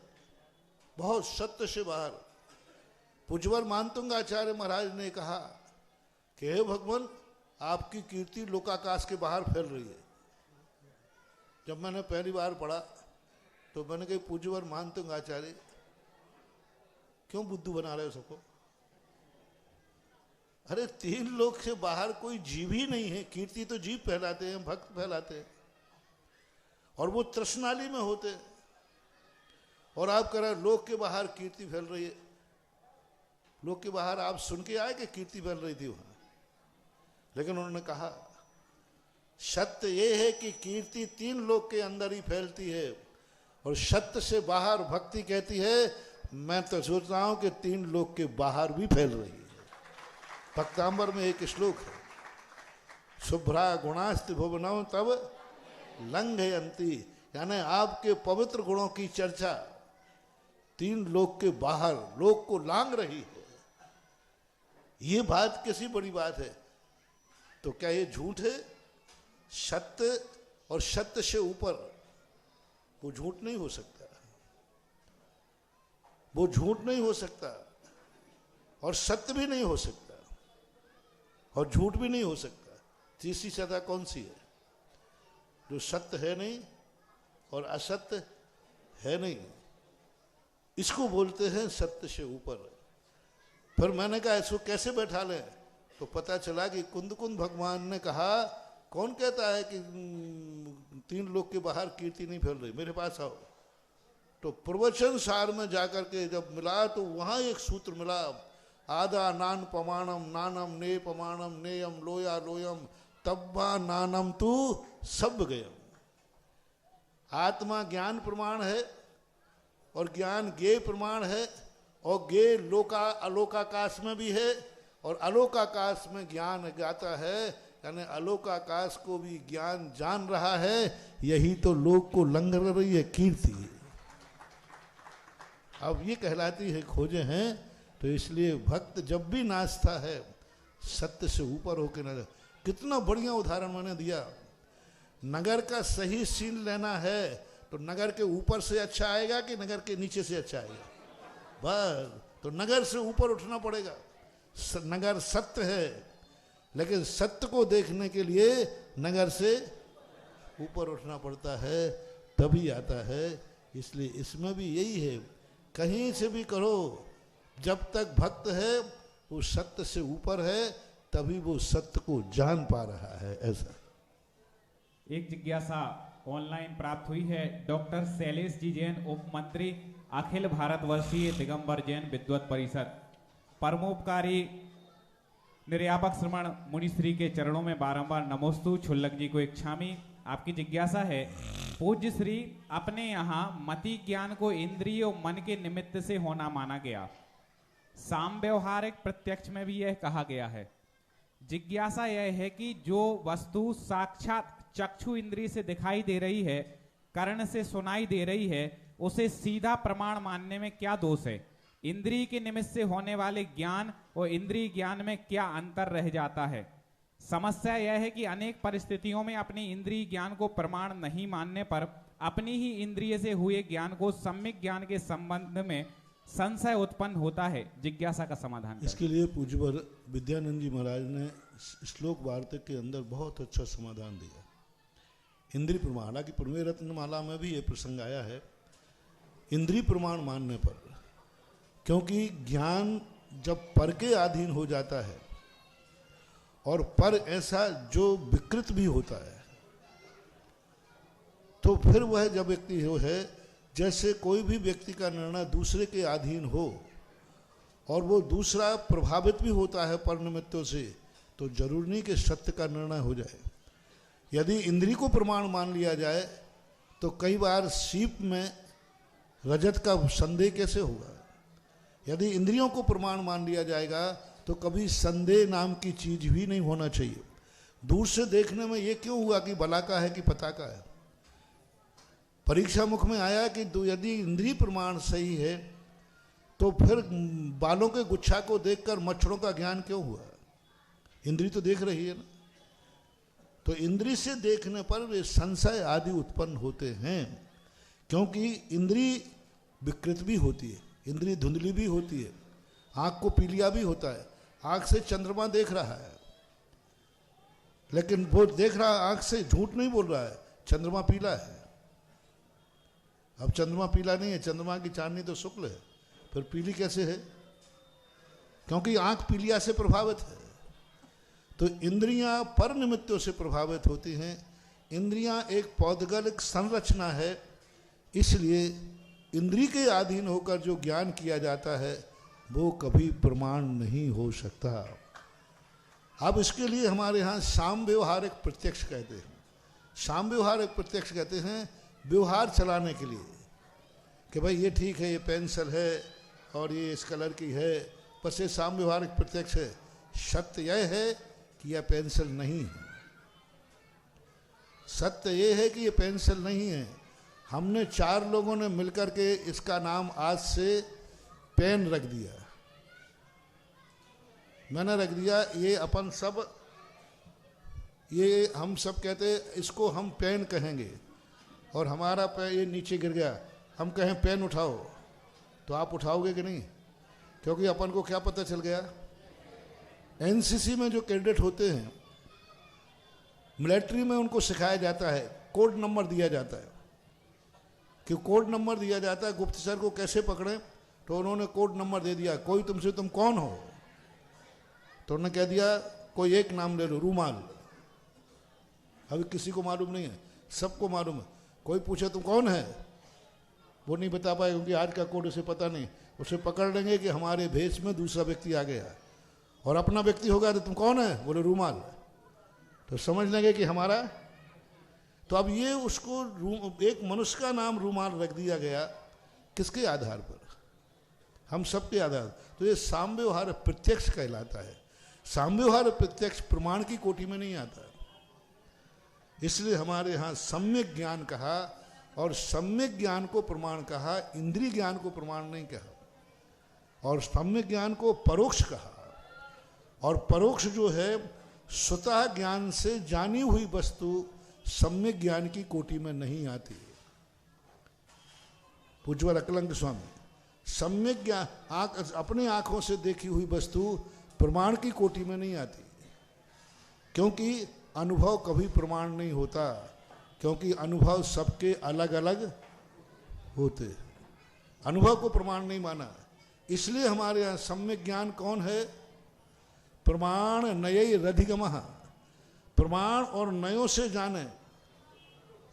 बहुत सत्य से बाहर। पुजवर मानतुंग आचार्य महाराज ने कहा कि हे भगवान, आपकी कीर्ति लोकाकाश के बाहर फैल रही है। जब मैंने पहली बार पढ़ा तो मैंने कहा पुजवर मानतुंग आचार्य क्यों बुद्धू बना रहे हो सबको? अरे 3 लोक से बाहर कोई जीव ही नहीं है। कीर्ति तो जीव फैलाते हैं, भक्त फैलाते हैं, और वो तृष्णाली में होते हैं। और आप कह रहे लोक के बाहर कीर्ति फैल रही है। लोक के बाहर आप सुन के आए कि कीर्ति फैल रही थी वहां? लेकिन उन्होंने कहा सत्य ये है कि कीर्ति 3 लोक के अंदर ही फैलती है, और सत्य से बाहर भक्ति कहती है मैं तो सोच रहा हूं कि 3 लोक के बाहर भी फैल रही है। भक्तांबर में एक श्लोक है, शुभ्रा गुणास्ति भुवनौ तब लंघयन्ति, यानी आपके पवित्र गुणों की चर्चा 3 लोक के बाहर लोक को लांग रही है। ये बात कैसी बड़ी बात है? तो क्या ये झूठ है? सत्य और सत्य से ऊपर वो झूठ नहीं हो सकता। वो झूठ नहीं हो सकता, और सत्य भी नहीं हो सकता, और झूठ भी नहीं हो सकता। तीसरी सत्ता कौन सी है? जो सत्य है नहीं और असत्य है नहीं, इसको बोलते हैं सत्य से ऊपर। फिर मैंने कहा इसको कैसे बैठा लें? तो पता चला कि कुंद कुंद भगवान ने कहा, कौन कहता है कि 3 लोग के बाहर कीर्ति नहीं फैल रही, मेरे पास आओ। तो प्रवचन सार में जाकर के जब मिला तो वहां एक सूत्र मिला, आदा नान पमाणम नानम ने पमाणम नेयम लोया लोयम तब्बा नानम तू सब गयम। आत्मा ज्ञान प्रमाण है और ज्ञान ज्ञेय प्रमाण है, और ज्ञेय लोका अलोकाकाश में भी है और अलोकाकाश में ज्ञान गाता है, यानी अलोकाकाश को भी ज्ञान जान रहा है। यही तो लोक को लंघ रही है कीर्ति। अब ये कहलाती है खोजे हैं। तो इसलिए भक्त जब भी नाचता है सत्य से ऊपर होकर न। कितना बढ़िया उदाहरण मैंने दिया। नगर का सही सीन लेना है तो नगर के ऊपर से अच्छा आएगा कि नगर के नीचे से अच्छा आएगा? बस, तो नगर से ऊपर उठना पड़ेगा। नगर सत्य है, लेकिन सत्य को देखने के लिए नगर से ऊपर उठना पड़ता है, तभी आता है। इसलिए इसमें भी यही है, कहीं से भी करो, जब तक भक्त है वो सत्य से ऊपर है, तभी वो सत्य को जान पा रहा है। ऐसा एक जिज्ञासा ऑनलाइन प्राप्त हुई है। डॉक्टर शैलेश जी जैन, उप मंत्री, अखिल भारतवर्षीय दिगंबर जैन विद्वत परिषद, परमोपकारी निर्यापक श्रमण मुनिश्री के चरणों में बारंबार नमोस्तु। छुल्लक जी को एक क्षामी। आपकी जिज्ञासा है, पूज्य श्री, अपने यहाँ मति ज्ञान को इंद्रिय और मन के निमित्त से होना माना गया, साम व्यवहारिक प्रत्यक्ष में भी यह कहा गया है। जिज्ञासा यह है कि जो वस्तु साक्षात चक्षु इंद्रिय से दिखाई दे रही है, कर्ण से सुनाई दे रही है, उसे सीधा प्रमाण मानने में क्या दोष है? इंद्रिय के निमित्त से होने वाले ज्ञान और इंद्रिय ज्ञान में क्या अंतर रह जाता है? समस्या यह है कि अनेक परिस्थितियों में अपनी इंद्रिय ज्ञान को प्रमाण नहीं मानने पर अपनी ही इंद्रिय से हुए ज्ञान को सम्यक ज्ञान के संबंध में संशय उत्पन्न होता है। जिज्ञासा का समाधान करें। इसके लिए पूज्यवर विद्यानंद जी महाराज ने श्लोक वार्तिक के अंदर बहुत अच्छा समाधान दिया। इंद्रिय प्रमाण, हालांकि पूर्वे रत्नमाला में भी ये प्रसंग आया है, इंद्रिय प्रमाण मानने पर, क्योंकि ज्ञान जब पर के अधीन हो जाता है और पर ऐसा जो विकृत भी होता है, तो फिर वह जब व्यक्ति हो है, जैसे कोई भी व्यक्ति का निर्णय दूसरे के अधीन हो और वो दूसरा प्रभावित भी होता है पर निमित्तों से, तो जरूरी नहीं कि सत्य का निर्णय हो जाए। यदि इंद्रिय को प्रमाण मान लिया जाए तो कई बार सीप में रजत का संदेह कैसे होगा? यदि इंद्रियों को प्रमाण मान लिया जाएगा तो कभी संदेह नाम की चीज भी नहीं होना चाहिए। दूर से देखने में ये क्यों हुआ कि बला का है कि पता का है? परीक्षा मुख में आया कि यदि इंद्रिय प्रमाण सही है तो फिर बालों के गुच्छा को देखकर मच्छरों का ज्ञान क्यों हुआ? इंद्रिय तो देख रही है ना। तो इंद्रिय से देखने पर वे संशय आदि उत्पन्न होते हैं, क्योंकि इंद्रिय विकृत भी होती है, इंद्रिय धुंधली भी होती है, आंख को पीलिया भी होता है। आंख से चंद्रमा देख रहा है, लेकिन वो देख रहा आंख से झूठ नहीं बोल रहा है, चंद्रमा पीला है। अब चंद्रमा पीला नहीं है, चंद्रमा की चांदनी तो शुक्ल है, फिर पीली कैसे है? क्योंकि आंख पीलिया से प्रभावित है। तो इंद्रियां पर निमित्तों से प्रभावित होती हैं। इंद्रियां एक पौद्गलिक संरचना है, इसलिए इंद्रिय के अधीन होकर जो ज्ञान किया जाता है वो कभी प्रमाण नहीं हो सकता। अब इसके लिए हमारे यहाँ साम व्यवहारिक प्रत्यक्ष कहते हैं। साम व्यवहारिक प्रत्यक्ष कहते हैं व्यवहार चलाने के लिए, कि भाई ये ठीक है, ये पेंसिल है और ये इस कलर की है, बस ये साम व्यवहारिक प्रत्यक्ष है। सत्य यह है कि यह पेंसिल नहीं है। सत्य यह है कि यह पेंसिल नहीं है। हमने 4 लोगों ने मिलकर के इसका नाम आज से पेन रख दिया। मैंने रख दिया, ये अपन सब, ये हम सब कहते इसको हम पेन कहेंगे, और हमारा ये नीचे गिर गया, हम कहें पेन उठाओ, तो आप उठाओगे कि नहीं? क्योंकि अपन को क्या पता चल गया? एनसीसी में जो कैडेट होते हैं, मिलिट्री में उनको सिखाया जाता है, कोड नंबर दिया जाता है, कि कोड नंबर दिया जाता है गुप्तचर को कैसे पकड़ें। तो उन्होंने कोड नंबर दे दिया, कोई तुमसे तुम कौन हो? तो उन्होंने कह दिया कोई एक नाम ले लो, रूमाल। अभी किसी को मालूम नहीं है, सबको मालूम है। कोई पूछे तुम कौन है, वो नहीं बता पाए क्योंकि आज का कोड उसे पता नहीं। उसे पकड़ लेंगे कि हमारे भेष में दूसरा व्यक्ति आ गया, और अपना व्यक्ति होगा तो तुम कौन है, बोले रूमाल, तो समझ लेंगे कि हमारा। तो अब ये उसको एक मनुष्य का नाम रूमाल रख दिया गया, किसके आधार पर, हम सबके आधार। तो ये साम्य व्यवहार प्रत्यक्ष कहलाता है। साम्य व्यवहार प्रत्यक्ष प्रमाण की कोटि में नहीं आता, इसलिए हमारे यहाँ सम्यक ज्ञान कहा, और सम्यक ज्ञान को प्रमाण कहा, इंद्रिय ज्ञान को प्रमाण नहीं कहा। और सम्यक ज्ञान को परोक्ष कहा, और परोक्ष जो है स्वतः ज्ञान से जानी हुई वस्तु सम्यक ज्ञान की कोटि में नहीं आती। पूज्यवर अकलंक स्वामी, सम्यक ज्ञान अपने आंखों से देखी हुई वस्तु प्रमाण की कोटि में नहीं आती, क्योंकि अनुभव कभी प्रमाण नहीं होता, क्योंकि अनुभव सबके अलग अलग होते। अनुभव को प्रमाण नहीं माना, इसलिए हमारे यहाँ सम्यक ज्ञान कौन है, प्रमाण नय रधिगमः, प्रमाण और नयों से जाने।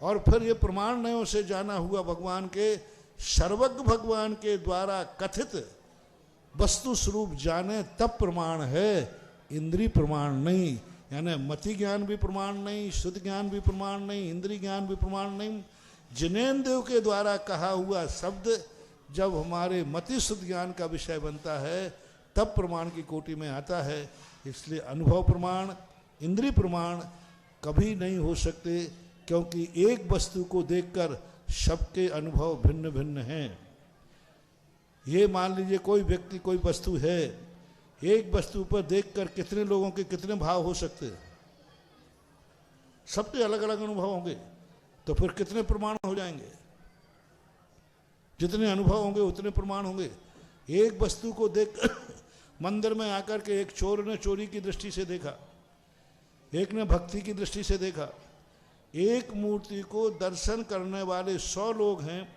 और फिर ये प्रमाण नयों से जाना हुआ भगवान के सर्वज्ञ भगवान के द्वारा कथित वस्तु स्वरूप जाने, तब प्रमाण है, इंद्रिय प्रमाण नहीं। यानी मति ज्ञान भी प्रमाण नहीं, शुद्ध ज्ञान भी प्रमाण नहीं, इंद्रिय ज्ञान भी प्रमाण नहीं। जिनेन्द्रियों के द्वारा कहा हुआ शब्द जब हमारे मति शुद्ध ज्ञान का विषय बनता है, तब प्रमाण की कोटि में आता है। इसलिए अनुभव प्रमाण, इंद्रिय प्रमाण कभी नहीं हो सकते, क्योंकि एक वस्तु को देखकर सबके अनुभव भिन्न भिन्न हैं। ये मान लीजिए कोई व्यक्ति कोई वस्तु है, एक वस्तु पर देखकर कितने लोगों के कितने भाव हो सकते हैं, सबके अलग अलग अनुभव होंगे, तो फिर कितने प्रमाण हो जाएंगे। जितने अनुभव होंगे उतने प्रमाण होंगे। एक वस्तु को देख मंदिर में आकर के एक चोर ने चोरी की दृष्टि से देखा, एक ने भक्ति की दृष्टि से देखा। एक मूर्ति को दर्शन करने वाले 100 लोग हैं,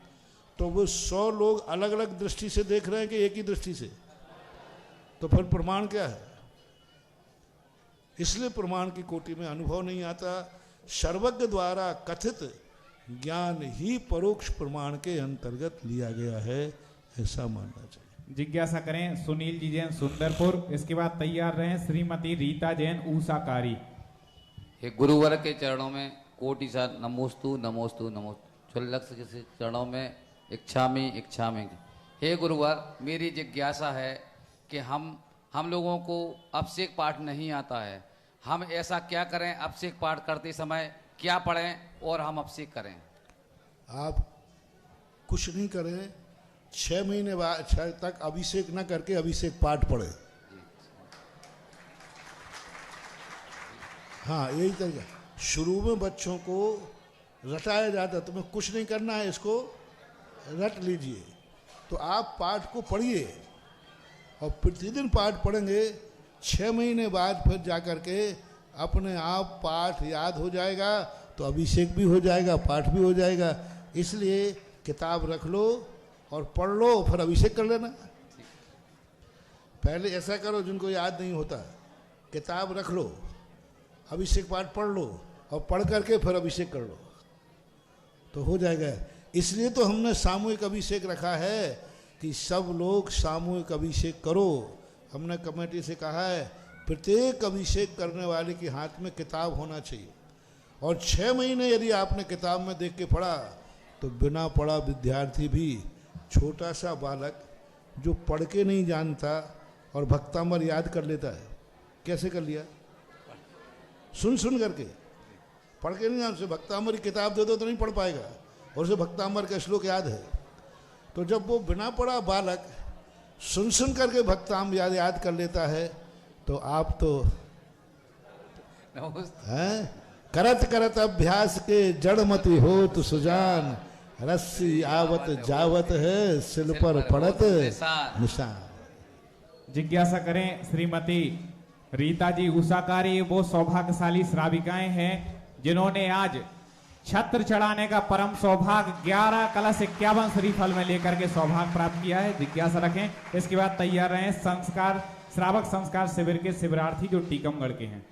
तो वो 100 लोग अलग अलग दृष्टि से देख रहे हैं कि एक ही दृष्टि से, तो फिर प्रमाण क्या है। इसलिए प्रमाण की कोटि में अनुभव नहीं आता। सर्वज्ञ द्वारा कथित ज्ञान ही परोक्ष प्रमाण के अंतर्गत लिया गया है, ऐसा मानना चाहिए। जिज्ञासा करें सुनील जी जैन सुंदरपुर। इसके बाद तैयार रहें श्रीमती रीता जैन ऊसाकारी। हे गुरुवर के चरणों में कोटि सा नमोस्तु नमोस्तु नमोस्तु। चुल्लक के चरणों में इच्छामि। हे गुरुवर, मेरी जिज्ञासा है कि हम लोगों को अभिषेक पाठ नहीं आता है, हम ऐसा क्या करें, अभिषेक पाठ करते समय क्या पढ़ें और हम अभिषेक करें। आप कुछ नहीं करें, 6 महीने बाद तक अभिषेक न करके अभिषेक पाठ पढ़े। हाँ, यही तरीका। शुरू में बच्चों को रटाया जाता, तुम्हें कुछ नहीं करना है, इसको रट लीजिए। तो आप पाठ को पढ़िए और प्रतिदिन पाठ पढ़ेंगे, 6 महीने बाद फिर जाकर के अपने आप पाठ याद हो जाएगा, तो अभिषेक भी हो जाएगा, पाठ भी हो जाएगा। इसलिए किताब रख लो और पढ़ लो, फिर अभिषेक कर लेना। पहले ऐसा करो जिनको याद नहीं होता, किताब रख लो, अभिषेक पाठ पढ़ लो और पढ़ करके फिर अभिषेक कर लो, तो हो जाएगा। इसलिए तो हमने सामूहिक अभिषेक रखा है कि सब लोग सामूहिक अभिषेक करो। हमने कमेटी से कहा है प्रत्येक अभिषेक करने वाले के हाथ में किताब होना चाहिए, और 6 महीने यदि आपने किताब में देख के पढ़ा, तो बिना पढ़ा विद्यार्थी भी, छोटा सा बालक जो पढ़ के नहीं जानता और भक्तामर याद कर लेता है। कैसे कर लिया? सुन करके। पढ़ के नहीं जानते, भक्तामर की किताब दे दो तो नहीं पढ़ पाएगा, और उसे भक्तामर का श्लोक याद है। तो जब वो बिना पढ़ा बालक सुन करके भक्ताम याद कर लेता है, तो आप तो हैं करत करत अभ्यास के जड़मति हो तो सुजान, रस्सी आवत जावत है सिल पर पड़त निशान। जिज्ञासा करें श्रीमती रीता जी उषाकारी। वो सौभाग्यशाली श्राविकाएं हैं जिन्होंने आज छत्र चढ़ाने का परम सौभाग्य 11 कलश 51 श्रीफल में लेकर के सौभाग्य प्राप्त किया है। जिज्ञासा रखें। इसके बाद तैयार रहें श्रावक संस्कार शिविर के शिविरार्थी जो टीकमगढ़ के हैं।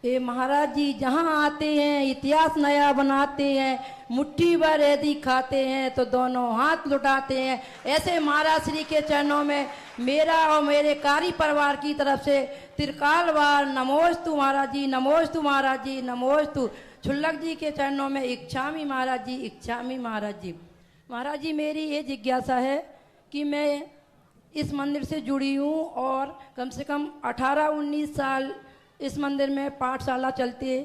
ये महाराज जी जहाँ आते हैं इतिहास नया बनाते हैं, मुट्ठी भर यदि खाते हैं तो दोनों हाथ लुटाते हैं। ऐसे महाराज श्री के चरणों में मेरा और मेरे कारी परिवार की तरफ से त्रिकालवार नमोस्तु महाराज जी, नमोस्तु महाराज जी, नमोस्तु। छुल्लक जी के चरणों में इच्छामी महाराज जी, इच्छामी महाराज जी। महाराज जी मेरी ये जिज्ञासा है कि मैं इस मंदिर से जुड़ी हूँ और कम से कम 18-19 साल इस मंदिर में पाठशाला चलते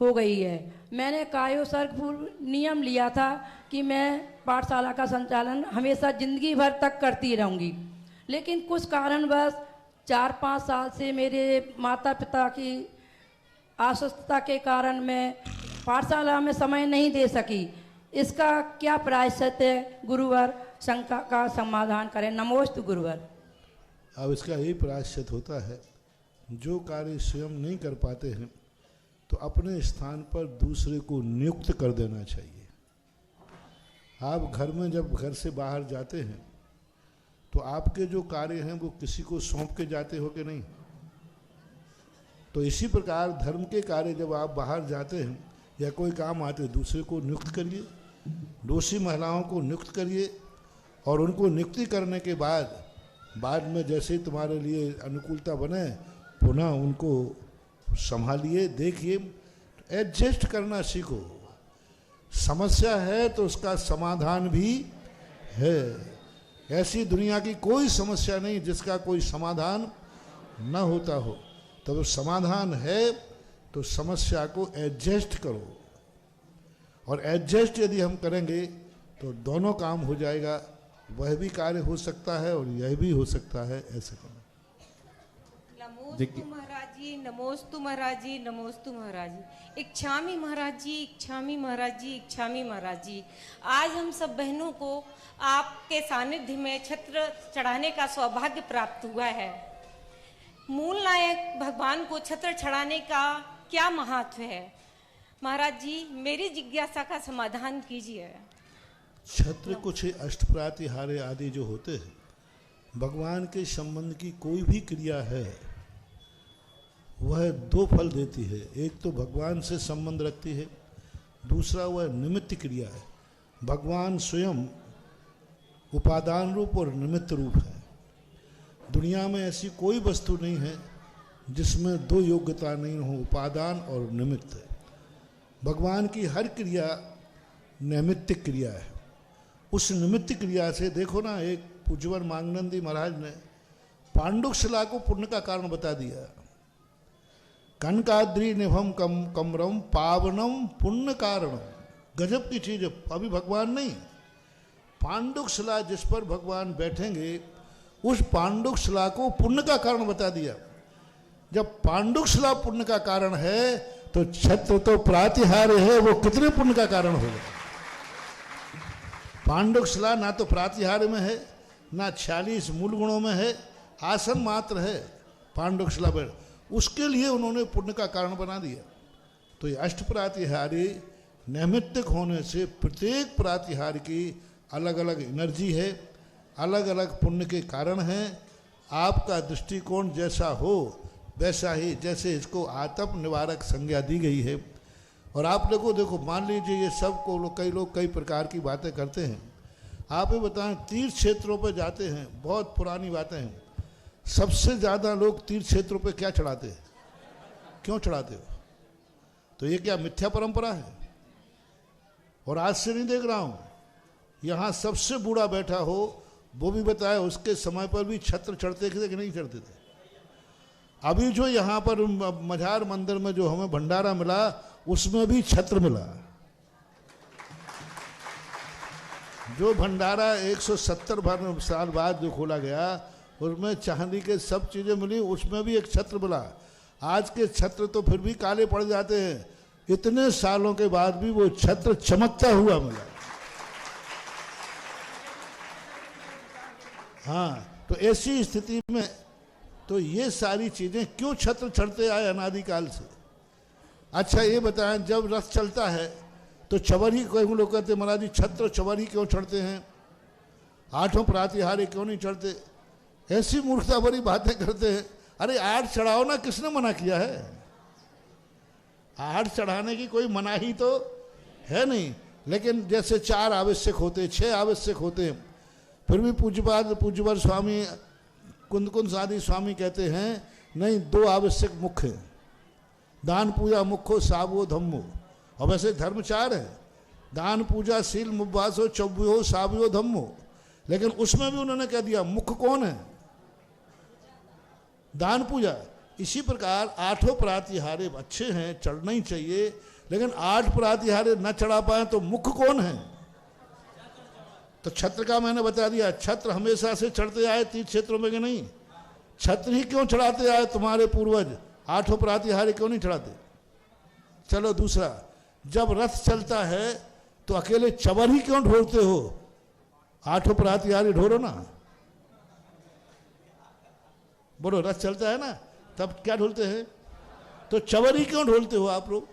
हो गई है। मैंने कायोसर्गपूर्व नियम लिया था कि मैं पाठशाला का संचालन हमेशा ज़िंदगी भर तक करती रहूँगी, लेकिन कुछ कारणवश 4-5 साल से मेरे माता पिता की अस्वस्थता के कारण मैं पाठशाला में समय नहीं दे सकी। इसका क्या प्रायश्चित है गुरुवर? शंका का समाधान करें। नमोस्तु गुरुवर। अब इसका यही प्रायश्चित होता है, जो कार्य स्वयं नहीं कर पाते हैं तो अपने स्थान पर दूसरे को नियुक्त कर देना चाहिए। आप घर में जब घर से बाहर जाते हैं तो आपके जो कार्य हैं वो किसी को सौंप के जाते हो कि नहीं? तो इसी प्रकार धर्म के कार्य जब आप बाहर जाते हैं या कोई काम आते दूसरे को नियुक्त करिए, दोषी महिलाओं को नियुक्त करिए और उनको नियुक्ति करने के बाद में जैसे तुम्हारे लिए अनुकूलता बने पुनः उनको संभालिए, देखिए, एडजस्ट करना सीखो। समस्या है तो उसका समाधान भी है। ऐसी दुनिया की कोई समस्या नहीं जिसका कोई समाधान न होता हो। तब समाधान है तो समस्या को एडजस्ट करो, और एडजस्ट यदि हम करेंगे तो दोनों काम हो जाएगा। वह भी कार्य हो सकता है और यह भी हो सकता है। ऐसे करना। नमोस्तु महाराज जी, नमोस्तु महाराज जी, नमोस्तु महाराज जी। इच्छामी महाराज जी, इच्छामी महाराज जी, इच्छामी महाराज जी। आज हम सब बहनों को आपके सानिध्य में छत्र चढ़ाने का सौभाग्य प्राप्त हुआ है। मूल नायक भगवान को छत्र चढ़ाने का क्या महत्व है? महाराज जी मेरी जिज्ञासा का समाधान कीजिए। छत्र कुछ अष्टप्रातिहार्य आदि जो होते हैं, भगवान के संबंध की कोई भी क्रिया है वह दो फल देती है। एक तो भगवान से संबंध रखती है, दूसरा वह निमित्त क्रिया है। भगवान स्वयं उपादान रूप और निमित्त रूप है। दुनिया में ऐसी कोई वस्तु नहीं है जिसमें दो योग्यता नहीं हो, उपादान और निमित्त। भगवान की हर क्रिया नैमित्तिक क्रिया है। उस निमित्त क्रिया से देखो ना, एक पूज्यवर मांगनंदी महाराज ने पांडुशिला को पुण्य का कारण बता दिया। कनकाद्रि निभम कमरम पावनम पुण्य कारणम। गजब की चीज है। अभी भगवान नहीं, पांडुशिला जिस पर भगवान बैठेंगे उस पांडुशिला को पुण्य का कारण बता दिया। जब पांडुशिला पुण्य का कारण है तो छत्र तो प्रातिहार्य है, वो कितने पुण्य का कारण होगा? पांडुशिला ना तो प्रातिहार्य में है, ना 46 मूल गुणों में है, आसन मात्र है पांडुशिला पर। उसके लिए उन्होंने पुण्य का कारण बना दिया। तो ये अष्टप्रातिहार्य नैमित्तिक होने से प्रत्येक प्रातिहार्य की अलग अलग एनर्जी है, अलग अलग पुण्य के कारण हैं। आपका दृष्टिकोण जैसा हो वैसा ही, जैसे इसको आतप निवारक संज्ञा दी गई है। और आप लोगों को देखो, मान लीजिए ये सब को कई लोग कई प्रकार की बातें करते हैं। आप ये बताएं, तीर्थ क्षेत्रों पर जाते हैं, बहुत पुरानी बातें हैं, सबसे ज़्यादा लोग तीर्थ क्षेत्रों पे क्या चढ़ाते हैं? क्यों चढ़ाते हो? तो ये क्या मिथ्या परंपरा है? और आज से नहीं देख रहा हूँ, यहाँ सबसे बूढ़ा बैठा हो वो भी बताए उसके समय पर भी छत्र चढ़ते थे कि नहीं चढ़ते थे। अभी जो यहाँ पर मझार मंदिर में जो हमें भंडारा मिला उसमें भी छत्र मिला। जो भंडारा 170 साल बाद जो खोला गया उसमें चांदी के सब चीज़ें मिली, उसमें भी एक छत्र मिला। आज के छत्र तो फिर भी काले पड़ जाते हैं, इतने सालों के बाद भी वो छत्र चमकता हुआ मिला। हाँ, तो ऐसी स्थिति में तो ये सारी चीज़ें क्यों छत्र चढ़ते आए अनादिकाल से? अच्छा ये बताएं, जब रथ चलता है तो चवरी, कोई लोग कहते महाराज जी छत्र चवरी क्यों चढ़ते हैं, आठों प्रातिहार्य क्यों नहीं चढ़ते? ऐसी मूर्खता भरी बातें करते हैं। अरे 8 चढ़ाओ ना, किसने मना किया है? 8 चढ़ाने की कोई मनाही तो है नहीं, लेकिन जैसे 4 आवश्यक होते, 6 आवश्यक होते, फिर भी पूज्यपाद स्वामी कुंद आदि स्वामी कहते हैं नहीं, 2 आवश्यक मुख्य हैं, दान पूजा मुख्यो सावो धम्मो। और वैसे धर्म 4 है, दान पूजा शील मुब्बासो चौव्यो सावयो धम्मो, लेकिन उसमें भी उन्होंने कह दिया मुख्य कौन है? दान पूजा। इसी प्रकार 8 प्रातिहार्य अच्छे हैं, चढ़ना ही चाहिए, लेकिन 8 प्रातिहार्य न चढ़ा पाए तो मुख्य कौन है? तो छत्र का मैंने बता दिया, छत्र हमेशा से चढ़ते आए तीर्थ क्षेत्रों में कि नहीं? छत्र ही क्यों चढ़ाते आए तुम्हारे पूर्वज? 8 प्रातिहार्य क्यों नहीं चढ़ाते? चलो दूसरा, जब रथ चलता है तो अकेले चवर ही क्यों ढोलते हो? 8 प्रातिहार्य ढोलो ना। बोलो, रथ चलता है ना, तब क्या ढोलते हैं? तो चवर ही क्यों ढोलते हो आप लोग?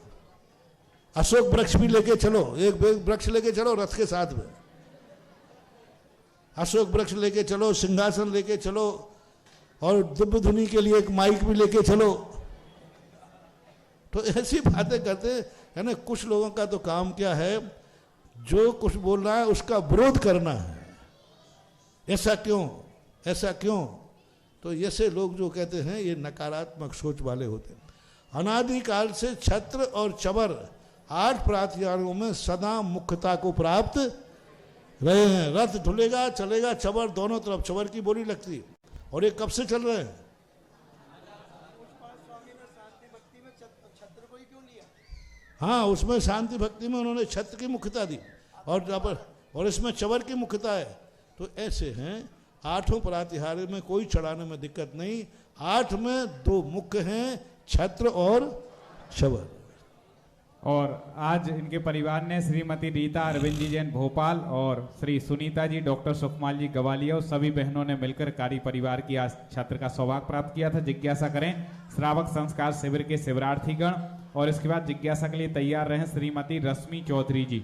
अशोक वृक्ष भी लेके चलो, एक वृक्ष लेके चलो रथ के साथ में, अशोक वृक्ष लेके चलो, सिंहासन लेके चलो, और दिव्य धुनी के लिए एक माइक भी लेके चलो। तो ऐसी बातें करते है ना। कुछ लोगों का तो काम क्या है, जो कुछ बोल रहा है उसका विरोध करना है। ऐसा क्यों, ऐसा क्यों? तो ऐसे लोग जो कहते हैं ये नकारात्मक सोच वाले होते हैं। अनादिकाल से छत्र और चवर 8 प्रातिहार्यों में सदा मुख्यता को प्राप्त रहे हैं। रथ ढुलेगा चलेगा, चवर दोनों तरफ चवर की बोली लगती है। और ये कब से चल रहे हैं? हाँ, उसमें शांति भक्ति में उन्होंने छत्र की मुख्यता दी, और इसमें चवर की मुख्यता है। तो ऐसे हैं 8 प्रातिहार्य में कोई चढ़ाने में दिक्कत नहीं। 8 में 2 मुख्य हैं, छत्र और चवर। और आज इनके परिवार ने श्रीमती रीता अरविंद जी जैन भोपाल और श्री सुनीता जी डॉक्टर सुखमाल जी गवालिया और सभी बहनों ने मिलकर कारी परिवार की आज छत्र का सौभाग्य प्राप्त किया था। जिज्ञासा करें श्रावक संस्कार शिविर के शिविरार्थीगण, और इसके बाद जिज्ञासा के लिए तैयार रहे श्रीमती रश्मि चौधरी जी।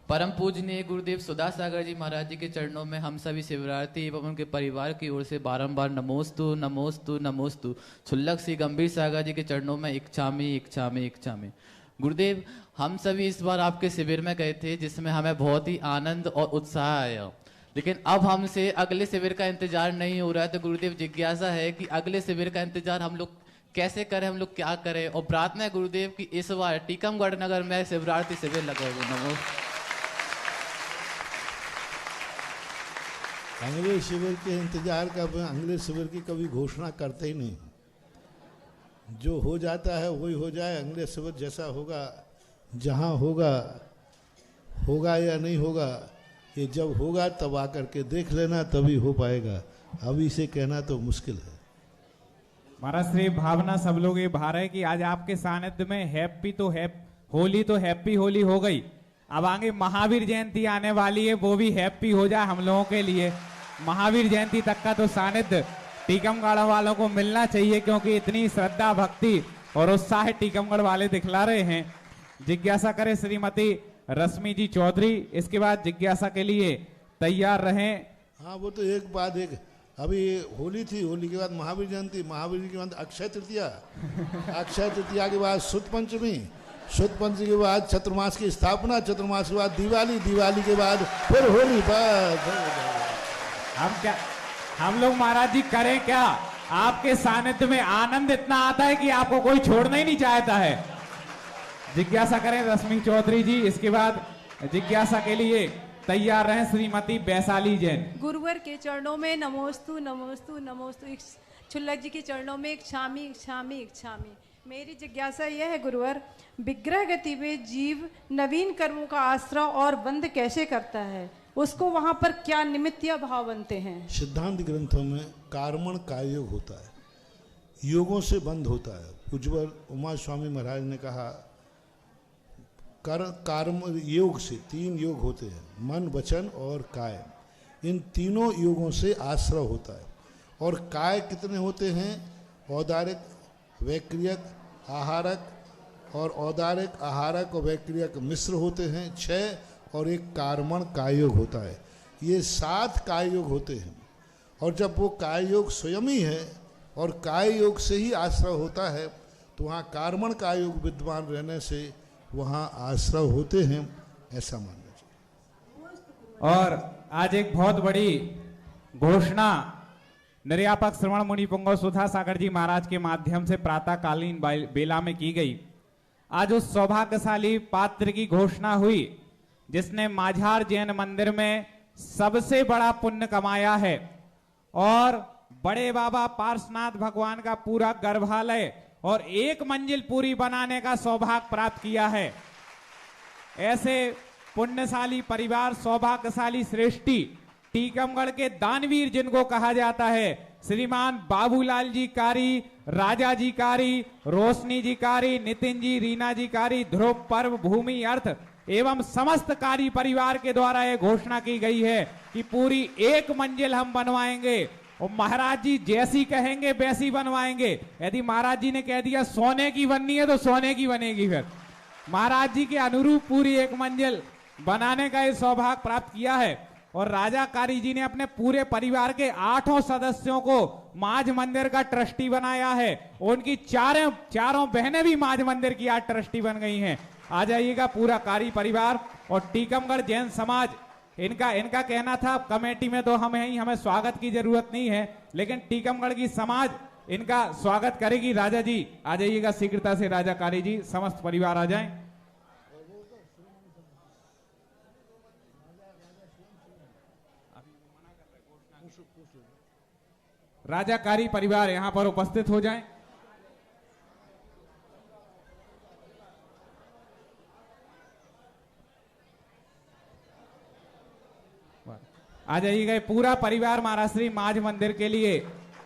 परम पूजनीय गुरुदेव सुधा सागर जी महाराज जी के चरणों में हम सभी शिवरार्थी एवं उनके परिवार की ओर से बारंबार नमोस्तु नमोस्तु नमोस्तु। छुल्लक श्री गंभीर सागर जी के चरणों में इच्छामी इच्छामी इच्छामी। गुरुदेव, हम सभी इस बार आपके शिविर में गए थे, जिसमें हमें बहुत ही आनंद और उत्साह आया, लेकिन अब हमसे अगले शिविर का इंतजार नहीं हो रहा है। तो गुरुदेव जिज्ञासा है कि अगले शिविर का इंतजार हम लोग कैसे करें, हम लोग क्या करें? और प्रार्थना है गुरुदेव कि इस बार टीकमगढ़ नगर में शिवरात्रि शिविर लगे हुए। नमो। अगले शिविर के इंतजार का, अगले शिविर की कभी घोषणा करते ही नहीं। जो हो जाता है वही हो जाए। अगले शिविर जैसा होगा, जहाँ होगा, होगा या नहीं होगा, ये जब होगा तब आकर के देख लेना, तभी हो पाएगा। अभी से कहना तो मुश्किल है। महाराज श्री भावना सब लोग ये भा रहे कि आज आपके सानिध्य में होली तो हैप्पी होली हो गई, अब आगे महावीर जयंती आने वाली है, वो भी हैप्पी हो जाए हम लोगों के लिए। महावीर जयंती तक का तो सानिध्य टीकमगढ़ वालों को मिलना चाहिए, क्योंकि इतनी श्रद्धा भक्ति और उत्साह टीकमगढ़ वाले दिखला रहे हैं। जिज्ञासा करें श्रीमती रश्मि जी चौधरी, इसके बाद जिज्ञासा के लिए तैयार रहें। हाँ, वो तो एक बाद एक, अभी होली थी, होली के बाद महावीर जयंती, महावीर के बाद अक्षय तृतीया, अक्षय तृतीया के बाद शुद्ध पंचमी, शुद्ध पंचमी के बाद चतुर्मास की स्थापना, चतुर्मास के बाद दिवाली, दिवाली के बाद फिर होली। हम लोग महाराज जी करें क्या? आपके सानिध्य में आनंद इतना आता है कि आपको कोई छोड़ना ही नहीं चाहता है। जिज्ञासा करें रश्मि चौधरी जी, इसके बाद जिज्ञासा के लिए तैयार रहें श्रीमती वैशाली जैन। गुरुवर के चरणों में नमोस्तु नमोस्तु नमोस्तु। छुल्लक जी के चरणों में इच्छामी इच्छामी इच्छामी। मेरी जिज्ञासा यह है गुरुवर, विग्रह गति में जीव नवीन कर्मों का आश्रय और बंध कैसे करता है? उसको वहां पर क्या निमित्त या भाव बनते हैं? सिद्धांत ग्रंथों में कार्मण कायोग होता है, योगों से बंध होता है। उज्ज्वल उमा स्वामी महाराज ने कहा कर्म योग से 3 योग होते हैं, मन वचन और काय। इन तीनों योगों से आश्रय होता है। और काय कितने होते हैं? औदारिक, वैक्रियक, आहारक, और औदारिक, आहारक और वैक्रियक मिश्र होते हैं 6, और एक कार्मण कायोग होता है। ये 7 काय योग होते हैं। और जब वो काय योग स्वयं ही है और काय योग से ही आश्रय होता है, तो वहाँ कार्मण का योग विद्वान रहने से वहाँ आश्रय होते हैं, ऐसा मानना चाहिए। और आज एक बहुत बड़ी घोषणा निर्यापक श्रवण मुनि पुंगव सुधा सागर जी महाराज के माध्यम से प्रातःकालीन बेला में की गई। आज उस सौभाग्यशाली पात्र की घोषणा हुई जिसने माझार जैन मंदिर में सबसे बड़ा पुण्य कमाया है और बड़े बाबा पार्श्वनाथ भगवान का पूरा गर्भालय और एक मंजिल पूरी बनाने का सौभाग्य प्राप्त किया है। ऐसे पुण्यशाली परिवार, सौभाग्यशाली सृष्टि टीकमगढ़ के दानवीर जिनको कहा जाता है, श्रीमान बाबूलाल जी कारी, राजा जी कारी, रोशनी जी कारी, नितिन जी, रीना जी कारी, ध्रुव, पर्व, भूमि, अर्थ एवं समस्त कारी परिवार के द्वारा यह घोषणा की गई है कि पूरी एक मंजिल हम बनवाएंगे और महाराज जी जैसी कहेंगे वैसी बनवाएंगे। यदि महाराज जी ने कह दिया सोने की बननी है तो सोने की बनेगी। फिर महाराज जी के अनुरूप पूरी एक मंजिल बनाने का यह सौभाग्य प्राप्त किया है। और राजा कारी जी ने अपने पूरे परिवार के 8 सदस्यों को माझ मंदिर का ट्रस्टी बनाया है। उनकी चारों बहनें भी माझ मंदिर की आज ट्रस्टी बन गई हैं। आ जाइएगा पूरा कारी परिवार और टीकमगढ़ जैन समाज। इनका कहना था कमेटी में तो हम हैं ही, हमें स्वागत की जरूरत नहीं है, लेकिन टीकमगढ़ की समाज इनका स्वागत करेगी। राजा जी आ जाइएगा शीघ्रता से, राजा कारी जी, समस्त परिवार आ जाएं। राजा कारी परिवार यहां पर उपस्थित हो जाएं। आ जाइएगा। पूरा परिवार महाराज श्री माझ मंदिर के लिए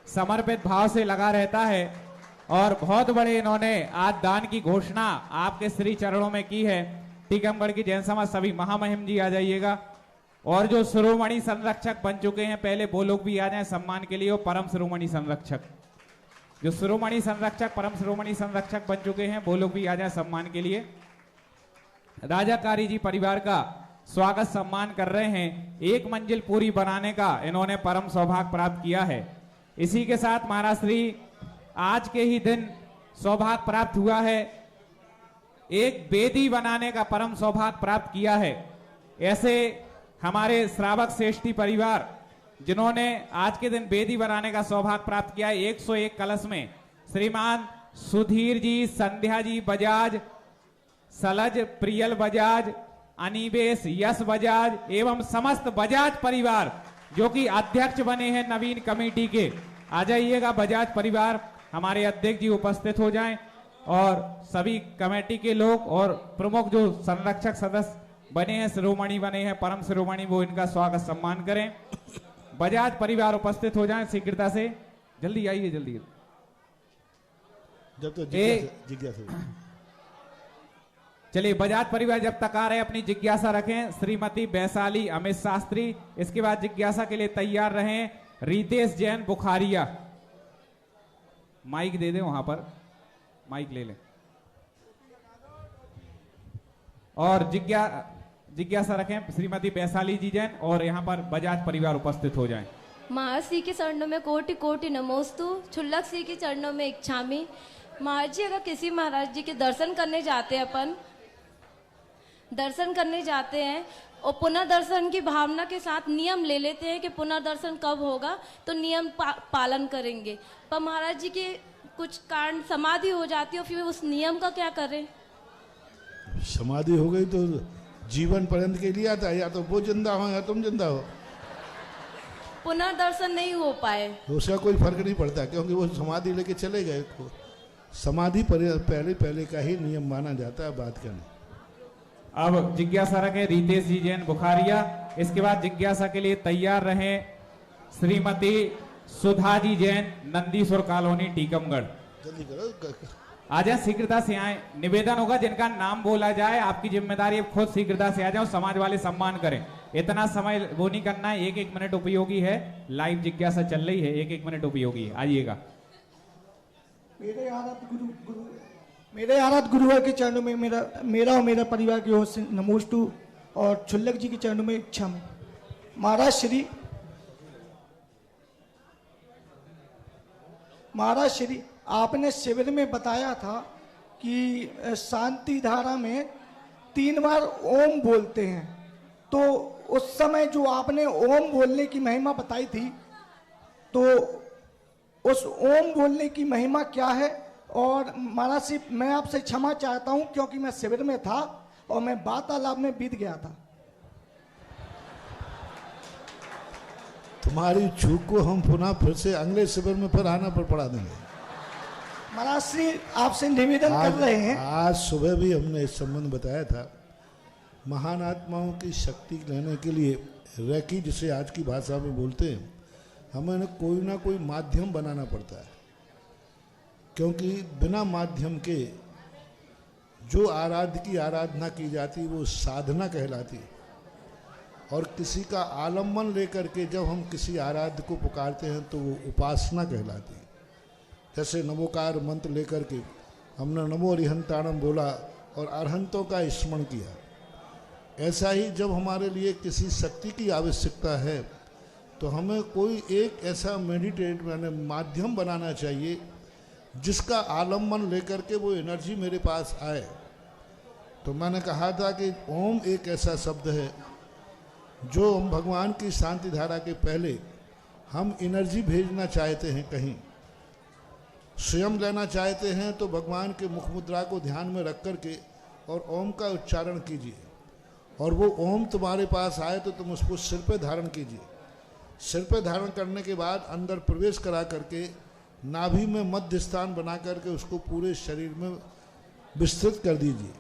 समर्पित भाव से लगा रहता है और बहुत बड़े इन्होंने आज दान की घोषणा आपके श्री चरणों में की है। टीकमगढ़ की जैन समाज सभी महामहिम जी आ जाइएगा और जो शिरोमणि संरक्षक बन चुके हैं पहले वो लोग भी आ जाएं सम्मान के लिए। और परम शिरोमणि संरक्षक, जो शिरोमणि संरक्षक, परम शिरोमणि संरक्षक बन चुके हैं वो लोग भी आ जाएं सम्मान के लिए। राजा कारी जी परिवार का स्वागत सम्मान कर रहे हैं। एक मंजिल पूरी बनाने का इन्होंने परम सौभाग्य प्राप्त किया है। इसी के साथ महाराज श्री आज के ही दिन सौभाग्य प्राप्त हुआ है, एक वेदी बनाने का परम सौभाग्य प्राप्त किया है। ऐसे हमारे श्रावक श्रेष्ठी परिवार जिन्होंने आज के दिन वेदी बनाने का सौभाग्य प्राप्त किया है, 101 कलश में श्रीमान सुधीर जी, संध्या जी बजाज, सलज प्रियल बजाज, अनिवेश यश बजाज एवं समस्त बजाज परिवार जो कि अध्यक्ष बने हैं नवीन कमेटी के। आ जाइएगा बजाज परिवार, हमारे अध्यक्ष जी उपस्थित हो जाएं और सभी कमेटी के लोग और प्रमुख जो संरक्षक सदस्य बने हैं, शिरोमणि बने हैं, परम शिरोमणि, वो इनका स्वागत सम्मान करें। बजाज परिवार उपस्थित हो जाएं शीघ्रता से, जल्दी आइए, जल्दी। जब तो जिज्ञासा चलिए बजाज परिवार जब तक आ रहे अपनी जिज्ञासा रखें। श्रीमती वैशाली अमित शास्त्री, इसके बाद जिज्ञासा के लिए तैयार रहें रितेश जैन बुखारिया। माइक दे दे, वहां पर माइक ले लें और जिज्ञासा रखें श्रीमती वैशाली जी जैन और यहाँ पर बजाज परिवार उपस्थित हो जाएं। महाराज के चरणों में कोटि कोटि नमोस्तु, छुल्लक सिंह के चरणों में इच्छामी। महाराज जी अगर किसी महाराज जी के दर्शन करने जाते हैं, अपन दर्शन करने जाते हैं और पुनर्दर्शन की भावना के साथ नियम ले लेते हैं कि पुनर्दर्शन कब होगा तो नियम पालन करेंगे, पर महाराज जी के कुछ कारण समाधि हो जाती है और फिर उस नियम का क्या करें? समाधि हो गई तो जीवन पर्यंत के लिए आता है, या तो वो जिंदा हो या तुम जिंदा हो, पुनर्दर्शन नहीं हो पाए तो उसका कोई फर्क नहीं पड़ता क्योंकि वो समाधि लेके चले गए। समाधि पहले का ही नियम माना जाता है, बात का नहीं। अब जिज्ञासा रखें रितेश जी जैन बुखारिया, इसके बाद जिज्ञासा के लिए तैयार रहें श्रीमती सुधा जी जैन नंदीश्वर कॉलोनी टीकमगढ़। जल्दी करो, आ जाए शीघ्रता से आए। निवेदन होगा जिनका नाम बोला जाए आपकी जिम्मेदारी है खुद शीघ्रता से आ जाओ, समाज वाले सम्मान करें। इतना समय वो नहीं करना है, 1-1 मिनट उपयोगी है, लाइव जिज्ञासा चल रही है, 1-1 मिनट उपयोगी है। आइएगा। मेरे आराध गुरुवर के चरणों में मेरा और मेरा परिवार की ओर से नमोस्तु और छुल्लक जी के चरणों में इच्छा में। महाराज श्री आपने शिविर में बताया था कि शांति धारा में 3 बार ओम बोलते हैं, तो उस समय जो आपने ओम बोलने की महिमा बताई थी, तो उस ओम बोलने की महिमा क्या है? और महाराज जी, मैं आपसे क्षमा चाहता हूं क्योंकि मैं शिविर में था और मैं वार्तालाप में बीत गया था। तुम्हारी चूक को हम पुनः फिर से अगले शिविर में फिर आना पर पड़ा देंगे। महाराज जी, आपसे निवेदन कर रहे हैं। आज सुबह भी हमने इस संबंध बताया था, महान आत्माओं की शक्ति लेने के लिए रैकी, जिसे आज की भाषा में बोलते हैं, हमें कोई ना कोई माध्यम बनाना पड़ता है, क्योंकि बिना माध्यम के जो आराध्य की आराधना की जाती वो साधना कहलाती, और किसी का आलम्बन लेकर के जब हम किसी आराध्य को पुकारते हैं तो वो उपासना कहलाती। जैसे नमोकार मंत्र लेकर के हमने नमो अरिहंताणम बोला और अरहंतों का स्मरण किया, ऐसा ही जब हमारे लिए किसी शक्ति की आवश्यकता है तो हमें कोई एक ऐसा मेडिटेट माध्यम बनाना चाहिए जिसका आलम्बन लेकर के वो एनर्जी मेरे पास आए। तो मैंने कहा था कि ओम एक ऐसा शब्द है जो हम भगवान की शांति धारा के पहले हम एनर्जी भेजना चाहते हैं, कहीं स्वयं लेना चाहते हैं तो भगवान के मुख मुद्रा को ध्यान में रख कर के और ओम का उच्चारण कीजिए, और वो ओम तुम्हारे पास आए तो तुम उसको सिर पे धारण कीजिए। सिर पे धारण करने के बाद अंदर प्रवेश करा करके नाभि में मध्य स्थान बना करके उसको पूरे शरीर में विस्तृत कर दीजिए,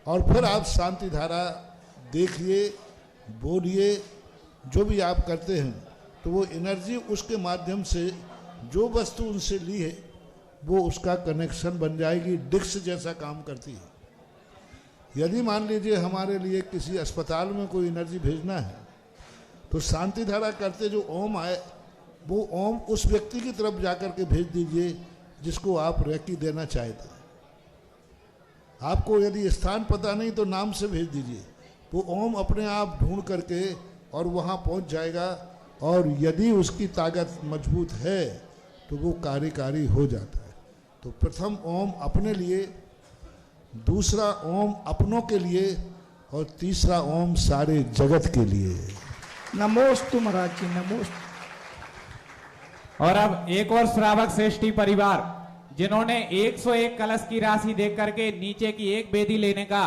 और फिर आप शांति धारा देखिए, बोलिए, जो भी आप करते हैं तो वो एनर्जी उसके माध्यम से जो वस्तु उनसे ली है वो उसका कनेक्शन बन जाएगी, डिस्क जैसा काम करती है। यदि मान लीजिए हमारे लिए किसी अस्पताल में कोई एनर्जी भेजना है तो शांति धारा करते जो ओम आए वो ओम उस व्यक्ति की तरफ जाकर के भेज दीजिए जिसको आप रैकी देना चाहते हैं। आपको यदि स्थान पता नहीं तो नाम से भेज दीजिए, वो ओम अपने आप ढूंढ करके और वहाँ पहुँच जाएगा, और यदि उसकी ताकत मजबूत है तो वो कार्यकारी हो जाता है। तो प्रथम ओम अपने लिए, दूसरा ओम अपनों के लिए, और तीसरा ओम सारे जगत के लिए। नमोस्तु महाराज जी, नमोस्तु। और अब एक और श्रावक श्रेष्ठी परिवार जिन्होंने 101 कलश की राशि देख करके नीचे की एक बेदी लेने का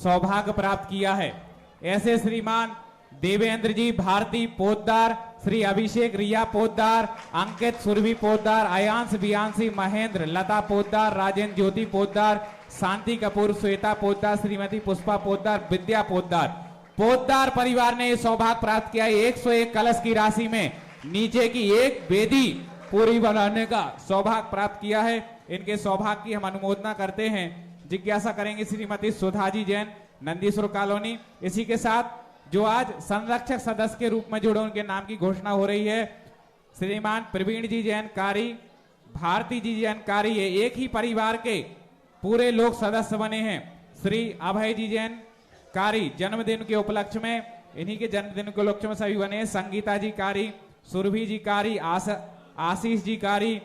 सौभाग्य प्राप्त किया है, ऐसे श्रीमान देवेंद्र जी भारती पोद्दार, श्री अभिषेक रिया पोद्दार, अंकित सुरभि पोद्दार, अयांश बियांशी महेंद्र, लता पोद्दार, राजेंद्र ज्योति पोद्दार, शांति कपूर, श्वेता पोद्दार, श्रीमती पुष्पा पोद्दार, विद्या पोद्दार परिवार ने सौभाग्य प्राप्त किया 101 कलश की राशि में नीचे की एक बेदी पूरी बनाने का सौभाग्य प्राप्त किया है। इनके सौभाग्य की हम अनुमोदना करते हैं। जिज्ञासा करेंगे श्रीमती सुधा जी जैन, नंदीश्वर कॉलोनी। इसी के साथ जो आज संरक्षक सदस्य के रूप में जुड़े उनके नाम की घोषणा हो रही है। श्रीमान प्रवीण जी जैन कारी, भारती जी जैन कारी, ये एक ही परिवार के पूरे लोग सदस्य बने हैं। श्री अभय जी जैन कारी जन्मदिन के उपलक्ष्य में, इन्हीं के जन्मदिन के उपलक्ष्य में सभी बने हैं। संगीता जी कारी, सुरभि जी कारी, आशीष जी कारी,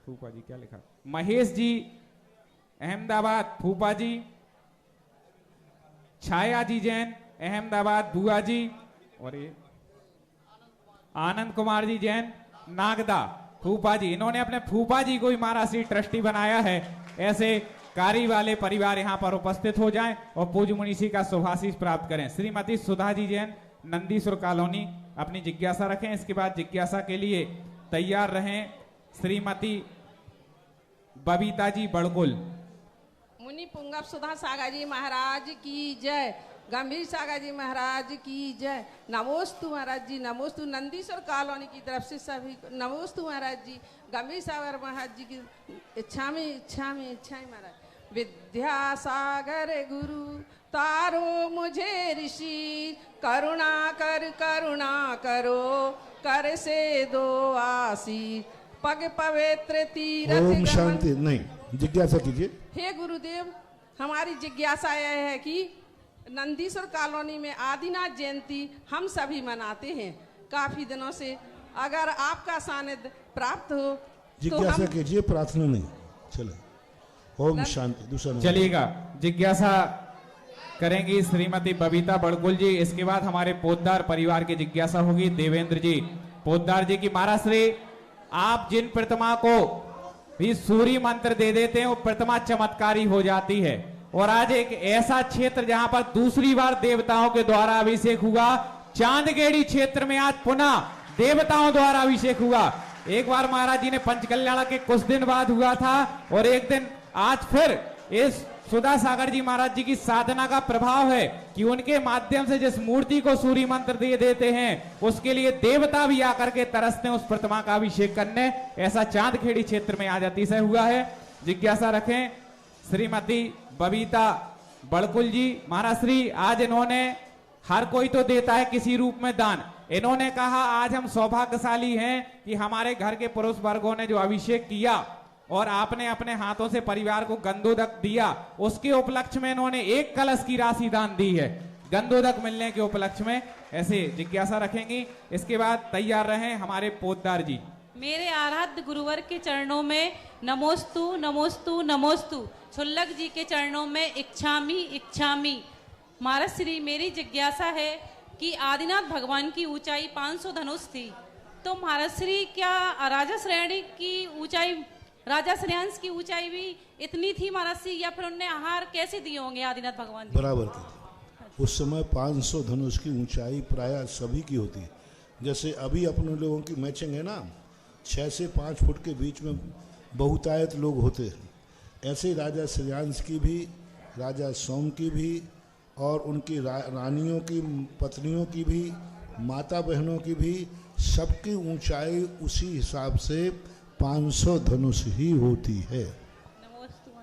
फूफा जी क्या लिखा, महेश जी अहमदाबाद फूफा जी, छाया जी जैन अहमदाबाद बुआ जी, और ये आनंद कुमार जी जैन नागदा फूफा जी। इन्होंने अपने फूफा जी को ही महाराष्ट्री ट्रस्टी बनाया है। ऐसे कारी वाले परिवार यहाँ पर उपस्थित हो जाएं और पूज्य मुनीषी का शुभाशीष प्राप्त करें। श्रीमती सुधा जी जैन नंदीश्वर कॉलोनी अपनी जिज्ञासा रखें। इसके बाद जिज्ञासा के लिए तैयार रहें श्रीमती बबीता जी बड़कुल। मुनि पुंगव सुधा सागर जी महाराज की जय, गंभीर सागर जी महाराज की जय। नमोस्तु महाराज जी, नमोस्तु। नंदीश्वर कॉलोनी की तरफ से सभी नमोस्तु महाराज जी। गंभीर सागर महाराज जी की इच्छा में महाराज। विद्यासागर गुरु तारो मुझे ऋषि, करुणा करो कर से दो आशीष, पग पवित्र तीरथ। ओम शांति। नहीं, जिज्ञासा कीजिए। हे गुरुदेव, हमारी जिज्ञासा यह है कि नंदीश्वर कॉलोनी में आदिनाथ जयंती हम सभी मनाते हैं। काफी दिनों से अगर आपका सानिध्य प्राप्त हो तो जिज्ञासा हम कीजिए, प्रार्थना नहीं। चले, ओम शांति। दूसरा नंबर। चलिएगा, जिज्ञासा करेंगी श्रीमती बबीता बड़कुल जी। इसके बाद हमारे पोद्दार परिवार की जिज्ञासा होगी देवेंद्र जी पोद्दार जी की। महाराज श्री, आप जिन प्रतिमा को भी सूर्य मंत्र दे देते हैं वो प्रतिमा चमत्कारी हो जाती है, और आज एक ऐसा क्षेत्र जहां पर दूसरी बार देवताओं के द्वारा अभिषेक हुआ, चांदगेड़ी क्षेत्र में आज पुनः देवताओं द्वारा अभिषेक हुआ। एक बार महाराज जी ने पंचकल्याण के कुछ दिन बाद हुआ था, और एक दिन आज फिर इस सुधा सागर जी महाराज जी की साधना का प्रभाव है कि उनके माध्यम से जिस मूर्ति को सूर्य मंत्र दे देते हैं उसके लिए देवता भी आकर के तरसते हैं उस प्रतिमा का अभिषेक करने। ऐसा चांदखेड़ी क्षेत्र में आज अतिशय हुआ है। जिज्ञासा रखें श्रीमती बबीता बड़कुल जी। महाराज श्री, आज इन्होंने, हर कोई तो देता है किसी रूप में दान, इन्होंने कहा आज हम सौभाग्यशाली हैं कि हमारे घर के पुरुष वर्गों ने जो अभिषेक किया और आपने अपने हाथों से परिवार को गंधोदक दिया, उसके उपलक्ष्य में इन्होंने 1 कलश की राशि दान दी है गंधोदक मिलने के उपलक्ष्य में। ऐसे जिज्ञासा रखेंगी। इसके बाद तैयार रहें हमारे पोद्दार जी। मेरे आराध्य गुरुवर के चरणों में नमोस्तु नमोस्तु नमोस्तु। छुल्लक जी के चरणों में इच्छामी इच्छामी। महाराज श्री, मेरी जिज्ञासा है कि आदिनाथ भगवान की ऊंचाई 500 धनुष थी, तो महाराज श्री क्या राजा श्रेणी की ऊंचाई, राजा श्रेयांश की ऊंचाई भी इतनी थी महाराज श्री, या फिर उन्हें आहार कैसे दिए होंगे आदिनाथ भगवान जी? बराबर की थी। उस समय 500 धनुष की ऊंचाई प्रायः सभी की होती है। जैसे अभी अपने लोगों की मैचिंग है ना, 6 से 5 फुट के बीच में बहुतायत लोग होते हैं, ऐसे राजा श्रेयांश की भी, राजा सोम की भी, और उनकी रानियों की, पत्नियों की भी, माता बहनों की भी, सबकी ऊंचाई उसी हिसाब से 500 धनुष ही होती है।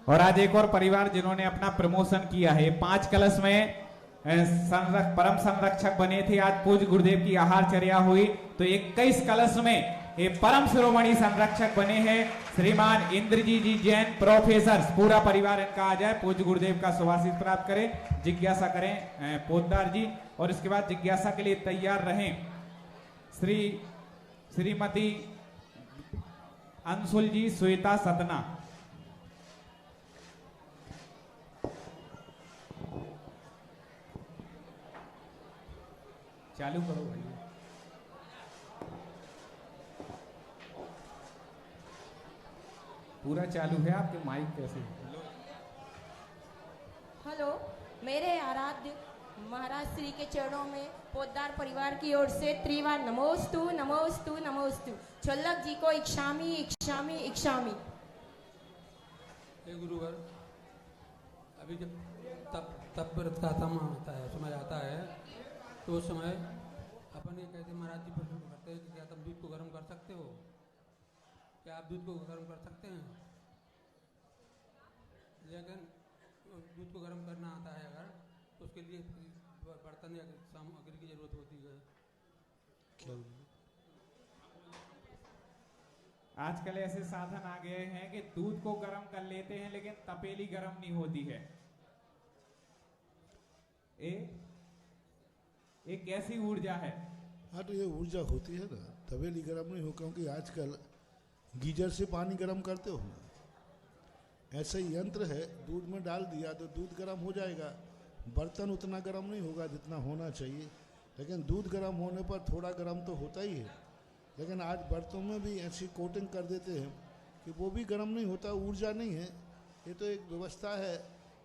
और आज एक और परिवार जिन्होंने अपना प्रमोशन किया है, 5 कलश में परम संरक्षक बने थे, आज पूज्य गुरुदेव की आहारचर्या हुई तो 21 कलश में ये परम शिरोमणि संरक्षक बने हैं श्रीमान इंद्रजी जी जैन प्रोफेसर। पूरा परिवार इनका आ जाए, पूज्य गुरुदेव का सुभाषित प्राप्त करें। जिज्ञासा करें पोद्दार जी, और इसके बाद जिज्ञासा के लिए तैयार रहें श्रीमती अंशुल जी श्वेता सतना। चालू करो भाई। पूरा चालू है, आपके माइक कैसे? हेलो, मेरे आराध्य महाराज श्री के चरणों में पोद्दार परिवार की ओर से त्रिवार नमोस्तु नमोस्तु नमोस्तु। छुल्लक जी को इक्षामी इक्षामी इक्षामी। हे गुरुवर, अभी जब तप व्रत का समय आता है तो उस समय अपन ये कहते महाराज जी प्रश्न करते हैं कि क्या तुम दूध को गर्म कर सकते हो? क्या आप दूध को गर्म कर सकते हैं? लेकिन दूध को गर्म करना आता है अगर, तो उसके लिए बर्तन या सामग्री की जरूरत होती है। आजकल ऐसे साधन आ गए हैं कि दूध को गर्म कर लेते हैं लेकिन तपेली गर्म नहीं होती है। एक कैसी ऊर्जा है? हाँ, तो ये ऊर्जा होती है ना, तपेली गर्म नहीं हो, क्योंकि आजकल गीजर से पानी गर्म करते हो ना, ऐसा ही यंत्र है, दूध में डाल दिया तो दूध गर्म हो जाएगा। बर्तन उतना गर्म नहीं होगा जितना होना चाहिए, लेकिन दूध गर्म होने पर थोड़ा गर्म तो होता ही है। लेकिन आज बर्तनों में भी ऐसी कोटिंग कर देते हैं कि वो भी गर्म नहीं होता, ऊर्जा नहीं है। ये तो एक व्यवस्था है,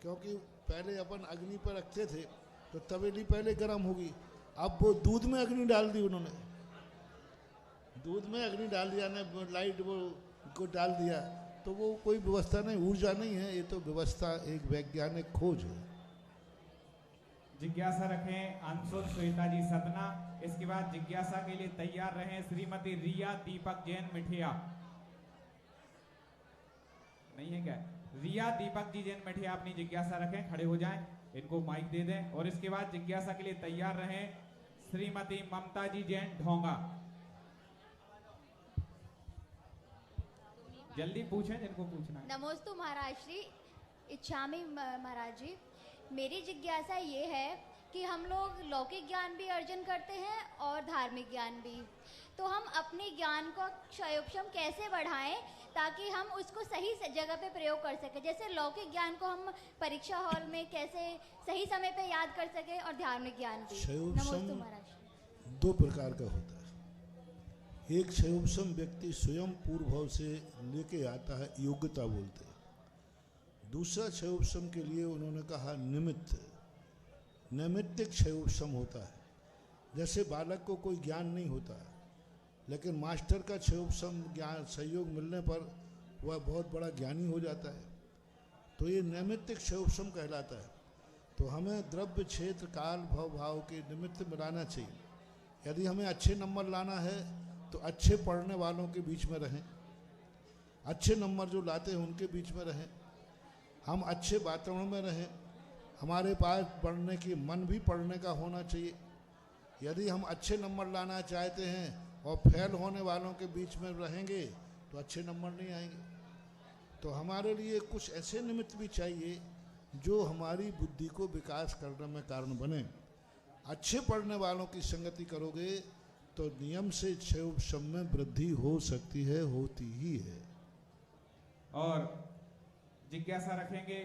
क्योंकि पहले अपन अग्नि पर रखते थे तो तवेली पहले गर्म होगी, अब वो दूध में अग्नि डाल दी उन्होंने, दूध में अग्नि डाल दिया ने, लाइट वो को डाल दिया, तो वो कोई व्यवस्था नहीं, ऊर्जा नहीं है, ये तो व्यवस्था एक वैज्ञानिक खोज है। जिज्ञासा रखें अंशुल श्वेता जी सतना। इसके बाद जिज्ञासा के लिए तैयार रहें श्रीमती रिया दीपक जैन मिठिया। नहीं है क्या? रिया दीपक जी जैन मिठिया अपनी जिज्ञासा रखें, खड़े हो जाएं, इनको माइक दे दें। और इसके बाद जिज्ञासा के लिए तैयार रहें श्रीमती ममता जी जैन ढोंगा। जल्दी पूछें जिनको पूछना है। नमोस्तु महाराज श्री, इच्छामी महाराज जी। मेरी जिज्ञासा ये है कि हम लोग लौकिक ज्ञान भी अर्जन करते हैं और धार्मिक ज्ञान भी। तो हम अपने ज्ञान को क्षयोक्षम कैसे बढ़ाएं ताकि हम उसको सही जगह पे प्रयोग कर सकें। जैसे लौकिक ज्ञान को हम परीक्षा हॉल में कैसे सही समय पे याद कर सकें और धार्मिक ज्ञान भी। नमस्ते महाराज। दो प्रकार का होता है। एक क्षयोपम व्यक्ति स्वयं पूर्व भाव से लेके आता है, योग्यता बोलते हैं। दूसरा क्षयोपम के लिए उन्होंने कहा निमित्त, नैमित्तिक क्षयोपम होता है। जैसे बालक को कोई ज्ञान नहीं होता है, लेकिन मास्टर का क्षयोपम ज्ञान सहयोग मिलने पर वह बहुत बड़ा ज्ञानी हो जाता है, तो ये नैमित्तिक क्षयोपम कहलाता है। तो हमें द्रव्य क्षेत्र काल भव भाव के निमित्त मिलाना चाहिए। यदि हमें अच्छे नंबर लाना है तो अच्छे पढ़ने वालों के बीच में रहें, अच्छे नंबर जो लाते हैं उनके बीच में रहें, हम अच्छे वातावरण में रहें, हमारे पास पढ़ने की मन भी पढ़ने का होना चाहिए। यदि हम अच्छे नंबर लाना चाहते हैं और फेल होने वालों के बीच में रहेंगे तो अच्छे नंबर नहीं आएंगे। तो हमारे लिए कुछ ऐसे निमित्त भी चाहिए जो हमारी बुद्धि को विकास करने में कारण बने। अच्छे पढ़ने वालों की संगति करोगे तो नियम से क्षयोपम में वृद्धि हो सकती है, होती ही है। और जिज्ञासा रखेंगे,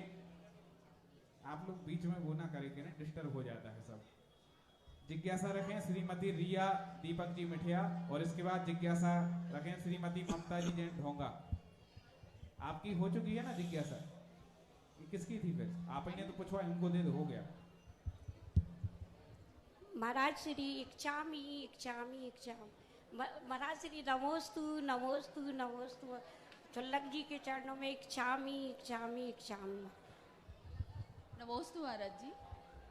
आप लोग बीच में वो ना करेंगे ना, डिस्टर्ब हो जाता है सब। जिज्ञासा रखें श्रीमती रिया दीपक जी मिठिया, और इसके बाद जिज्ञासा रखें श्रीमती ममता जी जैन ढोंगा। आपकी हो चुकी है ना जिज्ञासा? ये किसकी थी फिर? आप ही ने तो पूछवा, इनको दे दो, हो गया। महाराज श्री इच्छामी इच्छामी इच्छाम। महाराज श्री नमोस्तु नमोस्तु नमोस्तु। चुल्लक जी के चरणों में इच्छामी इच्छामी इच्छामी। नमोस्तु महाराज जी।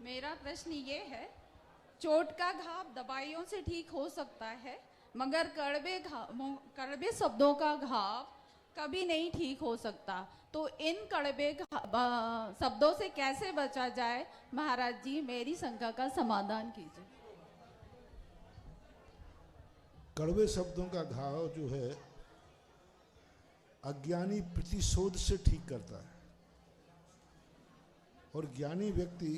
मेरा प्रश्न ये है, चोट का घाव दवाइयों से ठीक हो सकता है, मगर कड़वे शब्दों का घाव कभी नहीं ठीक हो सकता। तो इन कड़वे शब्दों से कैसे बचा जाए महाराज जी? मेरी शंका का समाधान कीजिए। कड़वे शब्दों का घाव जो है अज्ञानी प्रतिशोध से ठीक करता है, और ज्ञानी व्यक्ति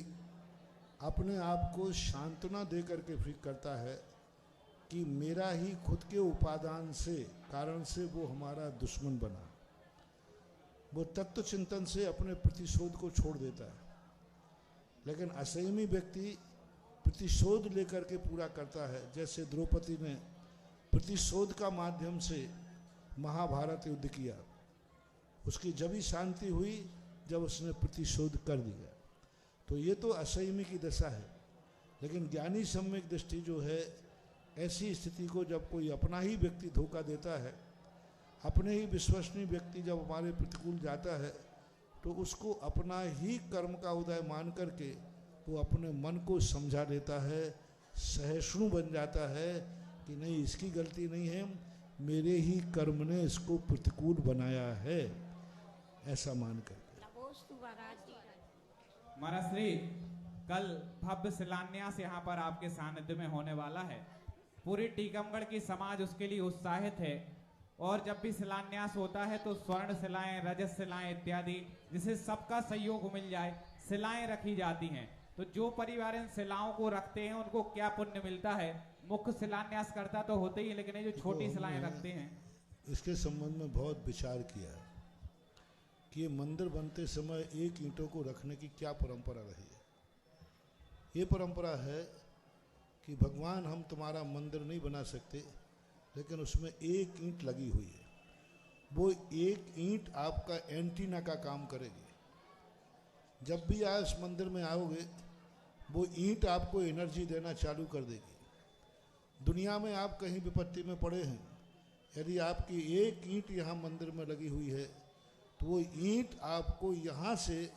अपने आप को सांत्वना दे करके ठीक करता है कि मेरा ही खुद के उपादान से कारण से वो हमारा दुश्मन बना। वो तत्व चिंतन से अपने प्रतिशोध को छोड़ देता है। लेकिन असंयमी व्यक्ति प्रतिशोध लेकर के पूरा करता है। जैसे द्रौपदी ने प्रतिशोध का माध्यम से महाभारत युद्ध किया, उसकी जब ही शांति हुई जब उसने प्रतिशोध कर दिया। तो ये तो असंयमी की दशा है। लेकिन ज्ञानी सम्यक दृष्टि जो है, ऐसी स्थिति को जब कोई अपना ही व्यक्ति धोखा देता है, अपने ही विश्वसनीय व्यक्ति जब हमारे प्रतिकूल जाता है, तो उसको अपना ही कर्म का उदय मान करके वो अपने मन को समझा लेता है, सहिष्णु बन जाता है कि नहीं, इसकी गलती नहीं है, मेरे ही कर्म ने इसको प्रतिकूल बनाया है, ऐसा मान करके। महाराज श्री, कल भव्य शिलान्यास यहाँ पर आपके सानिध्य में होने वाला है। पूरी टीकमगढ़ की समाज उसके लिए उत्साहित है, और जब भी शिलान्यास होता है तो स्वर्ण शिलाएं, रजत शिलाएं इत्यादि, जिसे सबका सहयोग मिल जाए, शिलाएं रखी जाती हैं। तो जो परिवार इन शिलाओं को रखते हैं उनको क्या पुण्य मिलता है? मुख्य शिलान्यास करता तो होते ही, लेकिन ये जो छोटी शिलाएं रखते हैं, इसके संबंध में बहुत विचार किया है कि ये मंदिर बनते समय एक ईंटों को रखने की क्या परंपरा रही है। ये परंपरा है कि भगवान हम तुम्हारा मंदिर नहीं बना सकते, लेकिन उसमें एक ईंट लगी हुई है। वो एक ईंट आपका एंटीना का काम करेगी। जब भी आप इस मंदिर में आओगे, वो ईंट आपको एनर्जी देना चालू कर देगी। दुनिया में आप कहीं विपत्ति में पड़े हैं, यदि आपकी एक ईंट यहाँ मंदिर में लगी हुई है, तो वो ईंट आपको यहाँ से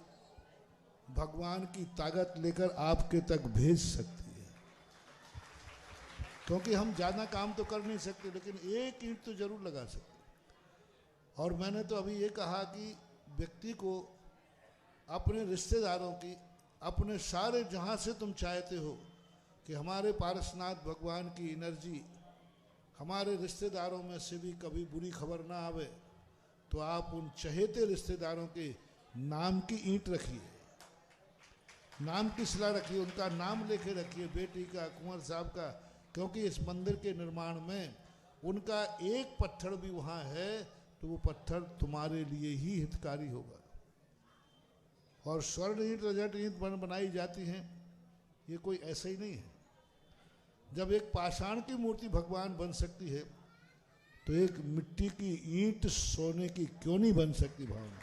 भगवान की ताकत लेकर आपके तक भेज सकती है। क्योंकि हम ज़्यादा काम तो कर नहीं सकते, लेकिन एक ईंट तो जरूर लगा सकते। और मैंने तो अभी ये कहा कि व्यक्ति को अपने रिश्तेदारों की, अपने सारे जहाँ से तुम चाहते हो कि हमारे पारसनाथ भगवान की एनर्जी हमारे रिश्तेदारों में से भी कभी बुरी खबर ना आवे, तो आप उन चहेते रिश्तेदारों के नाम की ईंट रखिए। नाम की सलाह रखिए, उनका नाम लेके रखिए, बेटी का, कुंवर साहब का, क्योंकि इस मंदिर के निर्माण में उनका एक पत्थर भी वहाँ है तो वो पत्थर तुम्हारे लिए ही हितकारी होगा। और स्वर्ण ईंट रजत ईंट बनाई जाती हैं, ये कोई ऐसा ही नहीं है। जब एक पाषाण की मूर्ति भगवान बन सकती है तो एक मिट्टी की ईंट सोने की क्यों नहीं बन सकती भावना।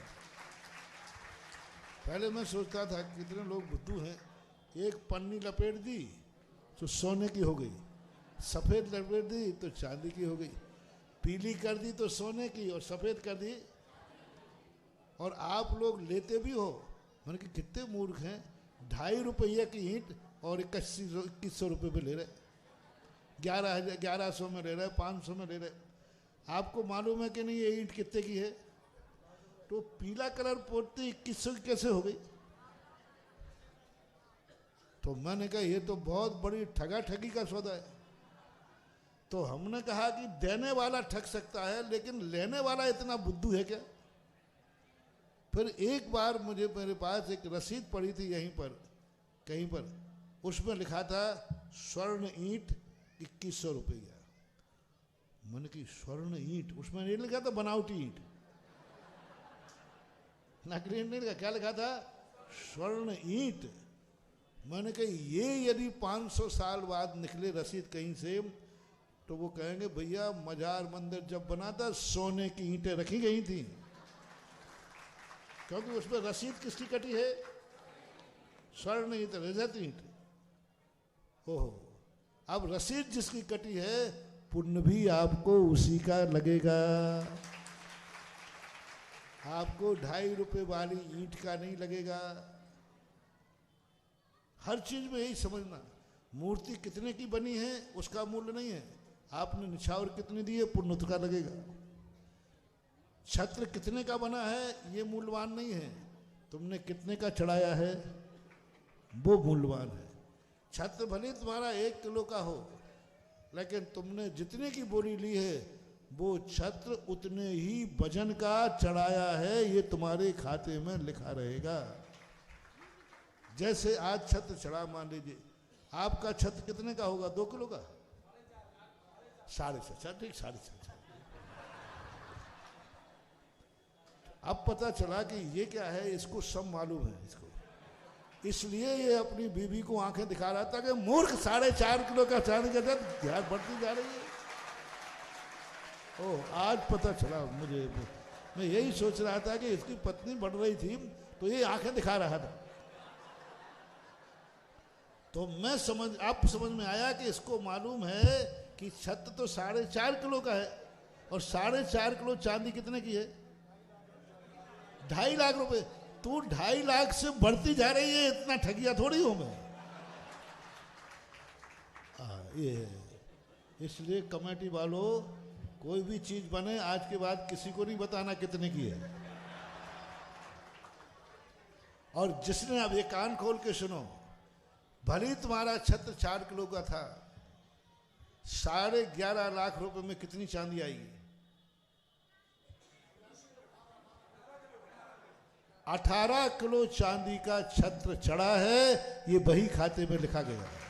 पहले मैं सोचता था कितने लोग बुद्धू हैं, एक पन्नी लपेट दी तो सोने की हो गई, सफ़ेद लपेट दी तो चांदी की हो गई, पीली कर दी तो सोने की और सफ़ेद कर दी। और आप लोग लेते भी हो, मैंने कि कितने मूर्ख हैं, 2.5 रुपये की ईंट और 2100 रुपये पे ले रहे, 1100 में ले रहे, 500 में ले रहे। आपको मालूम है कि नहीं ये ईंट कितने की है? तो पीला कलर पोतती 2100 की कैसे हो गई? तो मैंने कहा ये तो बहुत बड़ी ठगा ठगी का सौदा है। तो हमने कहा कि देने वाला ठग सकता है लेकिन लेने वाला इतना बुद्धू है क्या? फिर एक बार मेरे पास एक रसीद पड़ी थी यहीं पर कहीं पर, उसमें लिखा था स्वर्ण ईंट 2100 रुपया। मैंने की स्वर्ण ईंट, उसमें नहीं लिखा था बनावटी ईंट, नकली ईंट नहीं लिखा, क्या लिखा था? स्वर्ण ईंट। मैंने कहा ये यदि 500 साल बाद निकले रसीद कहीं से तो वो कहेंगे भैया मजार मंदिर जब बना था सोने की ईंटें रखी गई थी, क्योंकि उसमें रसीद किसकी कटी है? स्वर्ण ईंट, रजत ईंट। ओहो, अब रसीद जिसकी कटी है पुण्य भी आपको उसी का लगेगा, आपको 2.5 रुपये वाली ईंट का नहीं लगेगा। हर चीज में यही समझना, मूर्ति कितने की बनी है उसका मूल्य नहीं है, आपने निछावर कितनी दी है पुण्य उसका लगेगा। छत्र कितने का बना है ये मूल्यवान नहीं है, तुमने कितने का चढ़ाया है वो मूल्यवान है। छत्र भले तुम्हारा 1 किलो का हो लेकिन तुमने जितने की बोली ली है वो छत्र उतने ही वजन का चढ़ाया है, ये तुम्हारे खाते में लिखा रहेगा। जैसे आज छत्र चढ़ा, मान लीजिए आपका छत्र कितने का होगा? 2 किलो का, 6.5, ठीक 6.5। अब पता चला कि ये क्या है, इसको सब मालूम है इसको, इसलिए ये अपनी बीवी को आंखें दिखा रहा था कि मूर्ख 4.5 किलो का चांदी का ध्यान बढ़ती जा रही है। ओह, आज पता चला मुझे, मैं यही सोच रहा था कि इसकी पत्नी बढ़ रही थी तो ये आंखें दिखा रहा था। तो मैं आप समझ में आया कि इसको मालूम है कि छत्र तो 4.5 किलो का है और 4.5 किलो चांदी कितने की है? 2.5 लाख रुपए। तू 2.5 लाख से बढ़ती जा रही है, इतना ठगिया थोड़ी हूं मैं। ये है। इसलिए कमेटी वालों, कोई भी चीज बने आज के बाद किसी को नहीं बताना कितने की है। और जिसने, अब ये कान खोल के सुनो, भले तुम्हारा छत्र 4 किलो का था, 11.5 लाख रुपए में कितनी चांदी आएगी? 18 किलो चांदी का छत्र चढ़ा है, ये बही खाते में लिखा गया है।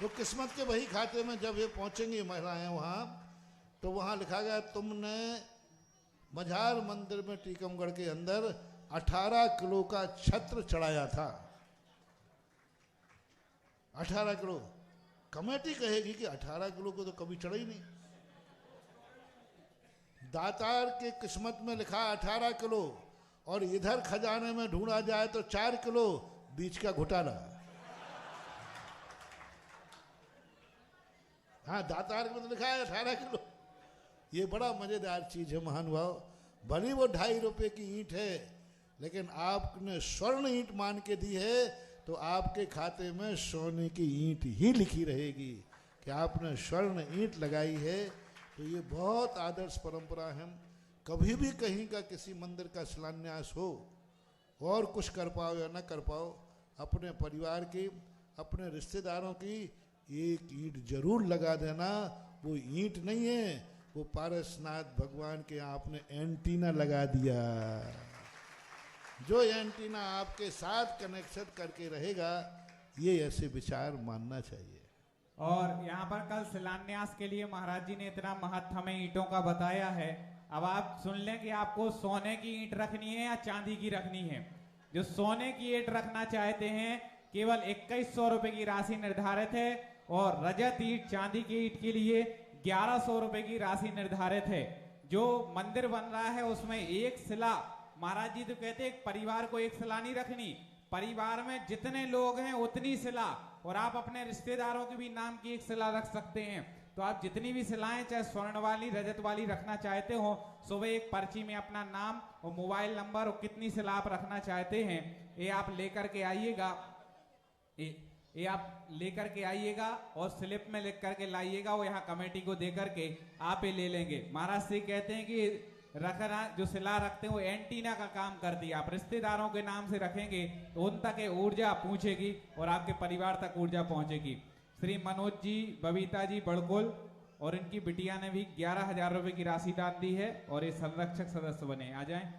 तो किस्मत के बही खाते में जब ये पहुंचेंगी महिलाएं वहां, तो वहां लिखा गया तुमने मझार मंदिर में टीकमगढ़ के अंदर 18 किलो का छत्र चढ़ाया था। 18 किलो। कमेटी कहेगी कि 18 किलो को तो कभी चढ़ा ही नहीं। दातार के किस्मत में लिखा 18 किलो और इधर खजाने में ढूंढा जाए तो 4 किलो, बीच का घोटाला। हाँ, दातार में तो लिखा है 18 किलो। ये बड़ा मजेदार चीज है महानुभाव। भली वो 2.5 रुपए की ईंट है, लेकिन आपने स्वर्ण ईंट मान के दी है तो आपके खाते में सोने की ईंट ही लिखी रहेगी कि आपने स्वर्ण ईंट लगाई है। तो ये बहुत आदर्श परंपरा है। कभी भी कहीं का किसी मंदिर का शिलान्यास हो और कुछ कर पाओ या न कर पाओ, अपने परिवार की, अपने रिश्तेदारों की एक ईंट जरूर लगा देना। वो ईंट नहीं है, वो पारसनाथ भगवान के यहाँ आपने एंटीना लगा दिया। जो एंटीना आपके साथ कनेक्शन करके रहेगा, ये ऐसे विचार मानना चाहिए। और यहाँ पर कल शिलान्यास के लिए महाराज जी ने इतना महत्व हमें ईंटों का बताया है। अब आप सुन लें कि आपको सोने की ईंट रखनी है या चांदी की रखनी है। जो सोने की ईंट रखना चाहते हैं केवल 2100 रुपए की राशि निर्धारित है, और रजत ईंट चांदी की ईंट के लिए 1100 रुपए की राशि निर्धारित है। जो मंदिर बन रहा है उसमें एक शिला, महाराज जी तो कहते हैं परिवार को एक शिला नहीं रखनी, परिवार में जितने लोग हैं उतनी शिला, और आप अपने रिश्तेदारों के भी नाम की एक शिला रख सकते हैं। तो आप जितनी भी शिलाएं चाहे स्वर्ण वाली रजत वाली रखना चाहते हो, सुबह एक पर्ची में अपना नाम और मोबाइल नंबर और कितनी शिला आप रखना चाहते हैं ये आप लेकर के आइएगा। ये आप लेकर के आइएगा और स्लिप में लिख करके लाइएगा, वो यहाँ कमेटी को दे करके आप ये ले लेंगे। महाराज से कहते हैं कि रखना, जो शिला रखते हैं वो एंटीना का काम करती है। आप रिश्तेदारों के नाम से रखेंगे तो उन तक ऊर्जा पहुंचेगी और आपके परिवार तक ऊर्जा पहुंचेगी। श्री मनोज जी, बबीता जी बड़कुल और इनकी बिटिया ने भी 11,000 रुपए की राशि दान दी है और ये संरक्षक सदस्य बने। आ जाएं।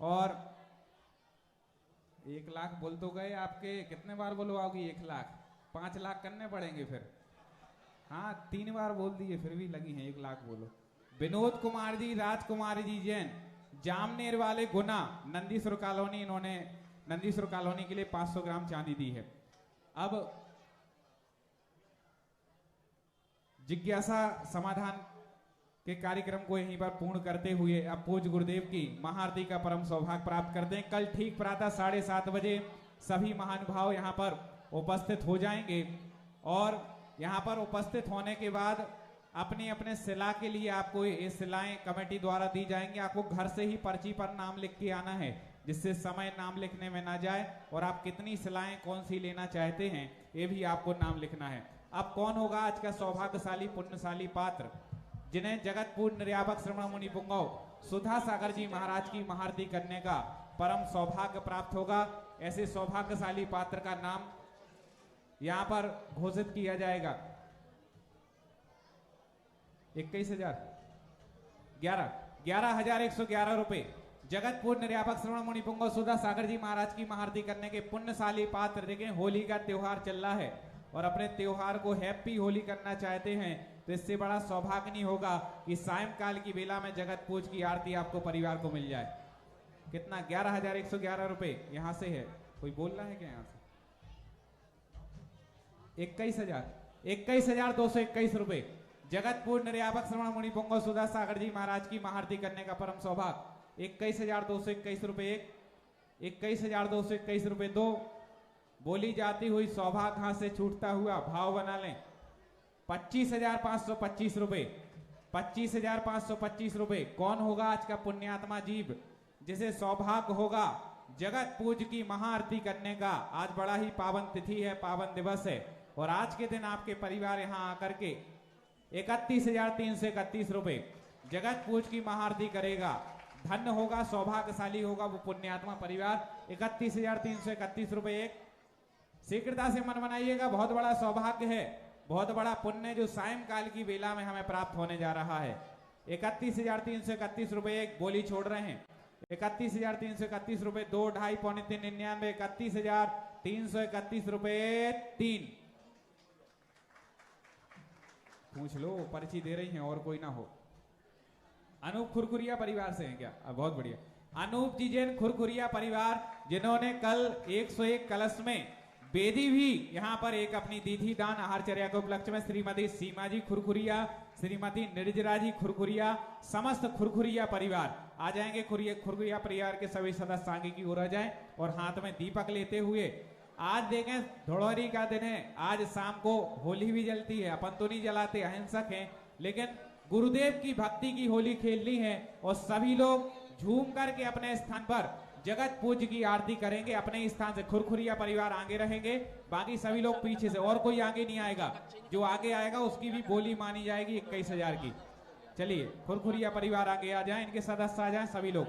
और 1 लाख बोल तो गए, आपके कितने बार बोलवाओगी? 1 लाख, 5 लाख करने पड़ेंगे फिर। हाँ 3 बार बोल दिए फिर भी लगी हैं, 1 लाख बोलो। विनोद कुमार जी, राजकुमारी जी जैन, जामनेर वाले गुना, नंदीश्वर कॉलोनी, इन्होंने नंदीश्वर कॉलोनी के लिए 500 ग्राम चांदी दी है। अब जिज्ञासा समाधान के कार्यक्रम को यहीं पर पूर्ण करते हुए अब पूज्य गुरुदेव की महाआरती का परम सौभाग्य प्राप्त करते हैं। कल ठीक प्रातः 7:30 बजे सभी महानुभाव यहाँ पर उपस्थित हो जाएंगे, और यहाँ पर उपस्थित होने के बाद अपने अपने शिला के लिए आपको ये शिलाएं कमेटी द्वारा दी जाएंगी। आपको घर से ही पर्ची पर नाम लिख के आना है, जिससे समय नाम लिखने में ना जाए, और आप कितनी शिलाएं कौन सी लेना चाहते हैं ये भी आपको नाम लिखना है। अब कौन होगा आज का सौभाग्यशाली पुण्यशाली पात्र जिन्हें जगतपुर निर्यापक श्रवण मुनि पुंगव सुधा सागर जी महाराज की महाआरती करने का परम सौभाग्य प्राप्त होगा? ऐसे सौभाग्यशाली पात्र का नाम यहाँ पर घोषित किया जाएगा। 11,111 रुपए जगतपुर निर्यापक श्रवण मुनि पुंगव सुधा सागर जी महाराज की महाआरती करने के पुण्यशाली पात्र। देखें होली का त्योहार चल रहा है और अपने त्योहार को हैप्पी होली करना चाहते हैं, तो इससे बड़ा सौभाग्य नहीं होगा कि सायंकाल की बेला में जगत पूज की आरती आपको परिवार को मिल जाए। कितना? 11,111 रुपए यहाँ से है। कोई बोल रहा है क्या यहाँ से? 21,221 रुपए जगतपुर निर्यापक श्रवण मुनि पुंगव सुधा सागर जी महाराज की महाआरती करने का परम सौभाग्य। 21,221 रुपए 1, 21,221 रुपए 2, बोली जाती हुई सौभाग्य हाथ से छूटता हुआ भाव बना लें 25,525 रुपए 25,525 रुपए। कौन होगा आज का पुण्यात्मा जीव जिसे सौभाग्य होगा जगत पूज की महाआरती करने का? आज बड़ा ही पावन तिथि है, पावन दिवस है, और आज के दिन आपके परिवार यहाँ आकर के 31,331 रुपए जगत पूज की महाआरती करेगा। धन्य होगा, सौभाग्यशाली होगा वो पुण्यात्मा परिवार। 31,331 रुपए 1। शीघ्रता से मन बनाइएगा, बहुत बड़ा सौभाग्य है, बहुत बड़ा पुण्य जो सायंकाल की बेला में हमें प्राप्त होने जा रहा है। 31,331 रुपए 1, बोली छोड़ रहे हैं। 31,331 रुपए 2, 2.5, पौने 3, 99, 31,331 रुपए 3। पूछ लो, पर्ची दे रही हैं और कोई ना हो। अनूप खुरखुरिया परिवार से हैं क्या? बहुत बढ़िया। अनूप जी जैन खुरखुरिया परिवार, जिन्होंने कल 101 कलश में बेदी भी यहाँ पर एक अपनी दी थी दान आहारचर्या के उपलक्ष्य में। श्रीमती सीमा जी खुरखुरिया, श्रीमती निर्जरा जी खुरखुरिया, समस्त खुरखुरिया परिवार आ जाएंगे। खुरखुरिया परिवार के सभी सदस्य आगे की ओर आ जाएं और हाथ में दीपक लेते हुए। आज देखें धुलौरी का दिन है, आज शाम को होली भी जलती है। अपन तो नहीं जलाते, अहिंसक हैं, लेकिन गुरुदेव की भक्ति की होली खेलनी है और सभी लोग झूम करके अपने स्थान पर जगत पूज्य की आरती करेंगे। अपने स्थान से खुरखुरिया परिवार आगे रहेंगे, बाकी सभी लोग पीछे से, और कोई आगे नहीं आएगा। जो आगे आएगा उसकी भी बोली मानी जाएगी 21,000 की। चलिए खुरखुरिया परिवार आगे आ जाएं, इनके सदस्य आ जाएं सभी लोग।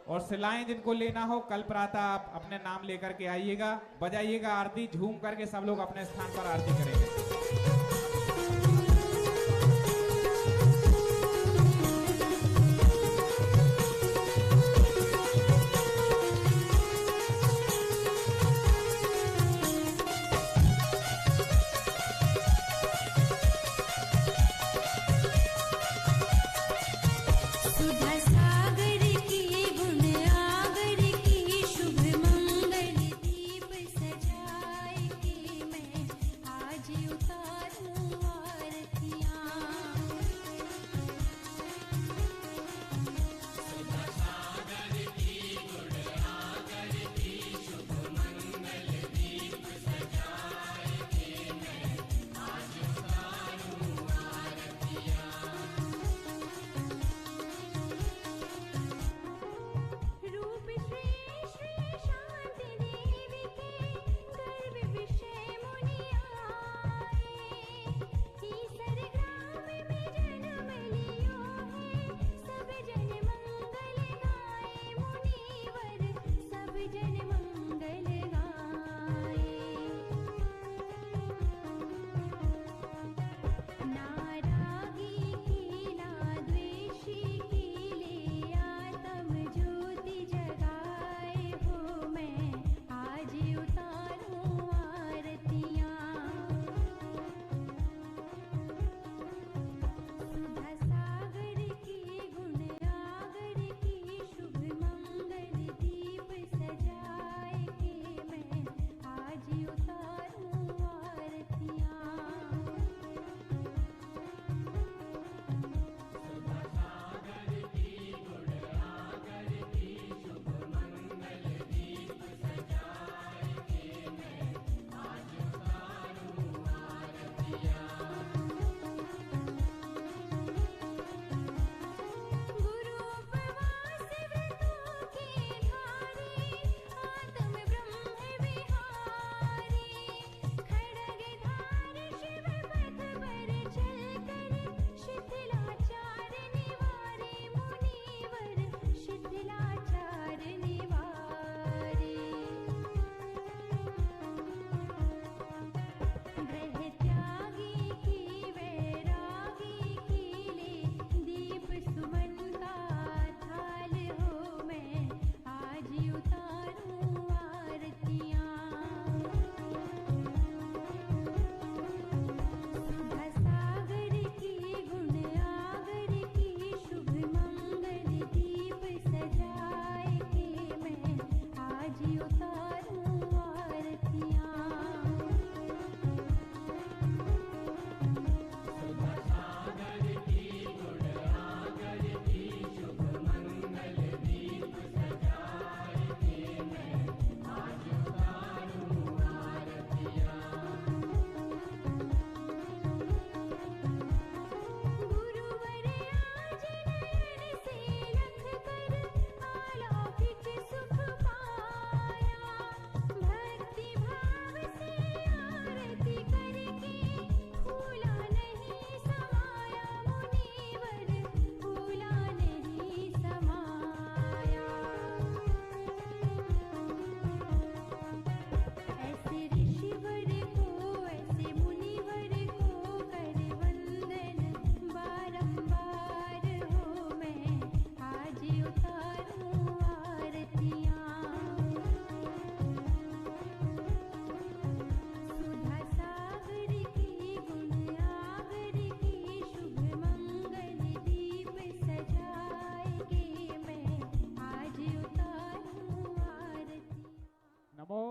और शिलाएं जिनको लेना हो कल प्रातः आप अपने नाम लेकर के आइएगा, बजाइएगा आरती, झूम करके सब लोग अपने स्थान पर आरती करेंगे।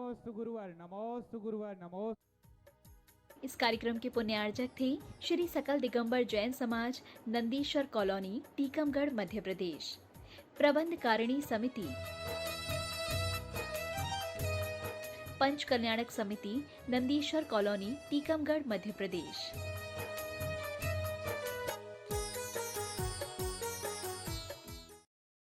नमोस्तु गुरुवर, नमोस्तु गुरुवर, नमोस्तु। इस कार्यक्रम के पुण्यार्जक थे श्री सकल दिगंबर जैन समाज, नंदीश्वर कॉलोनी, टीकमगढ़, मध्य प्रदेश। प्रबंधकारिणी समिति, पंच कल्याणक समिति, नंदीश्वर कॉलोनी, टीकमगढ़, मध्य प्रदेश।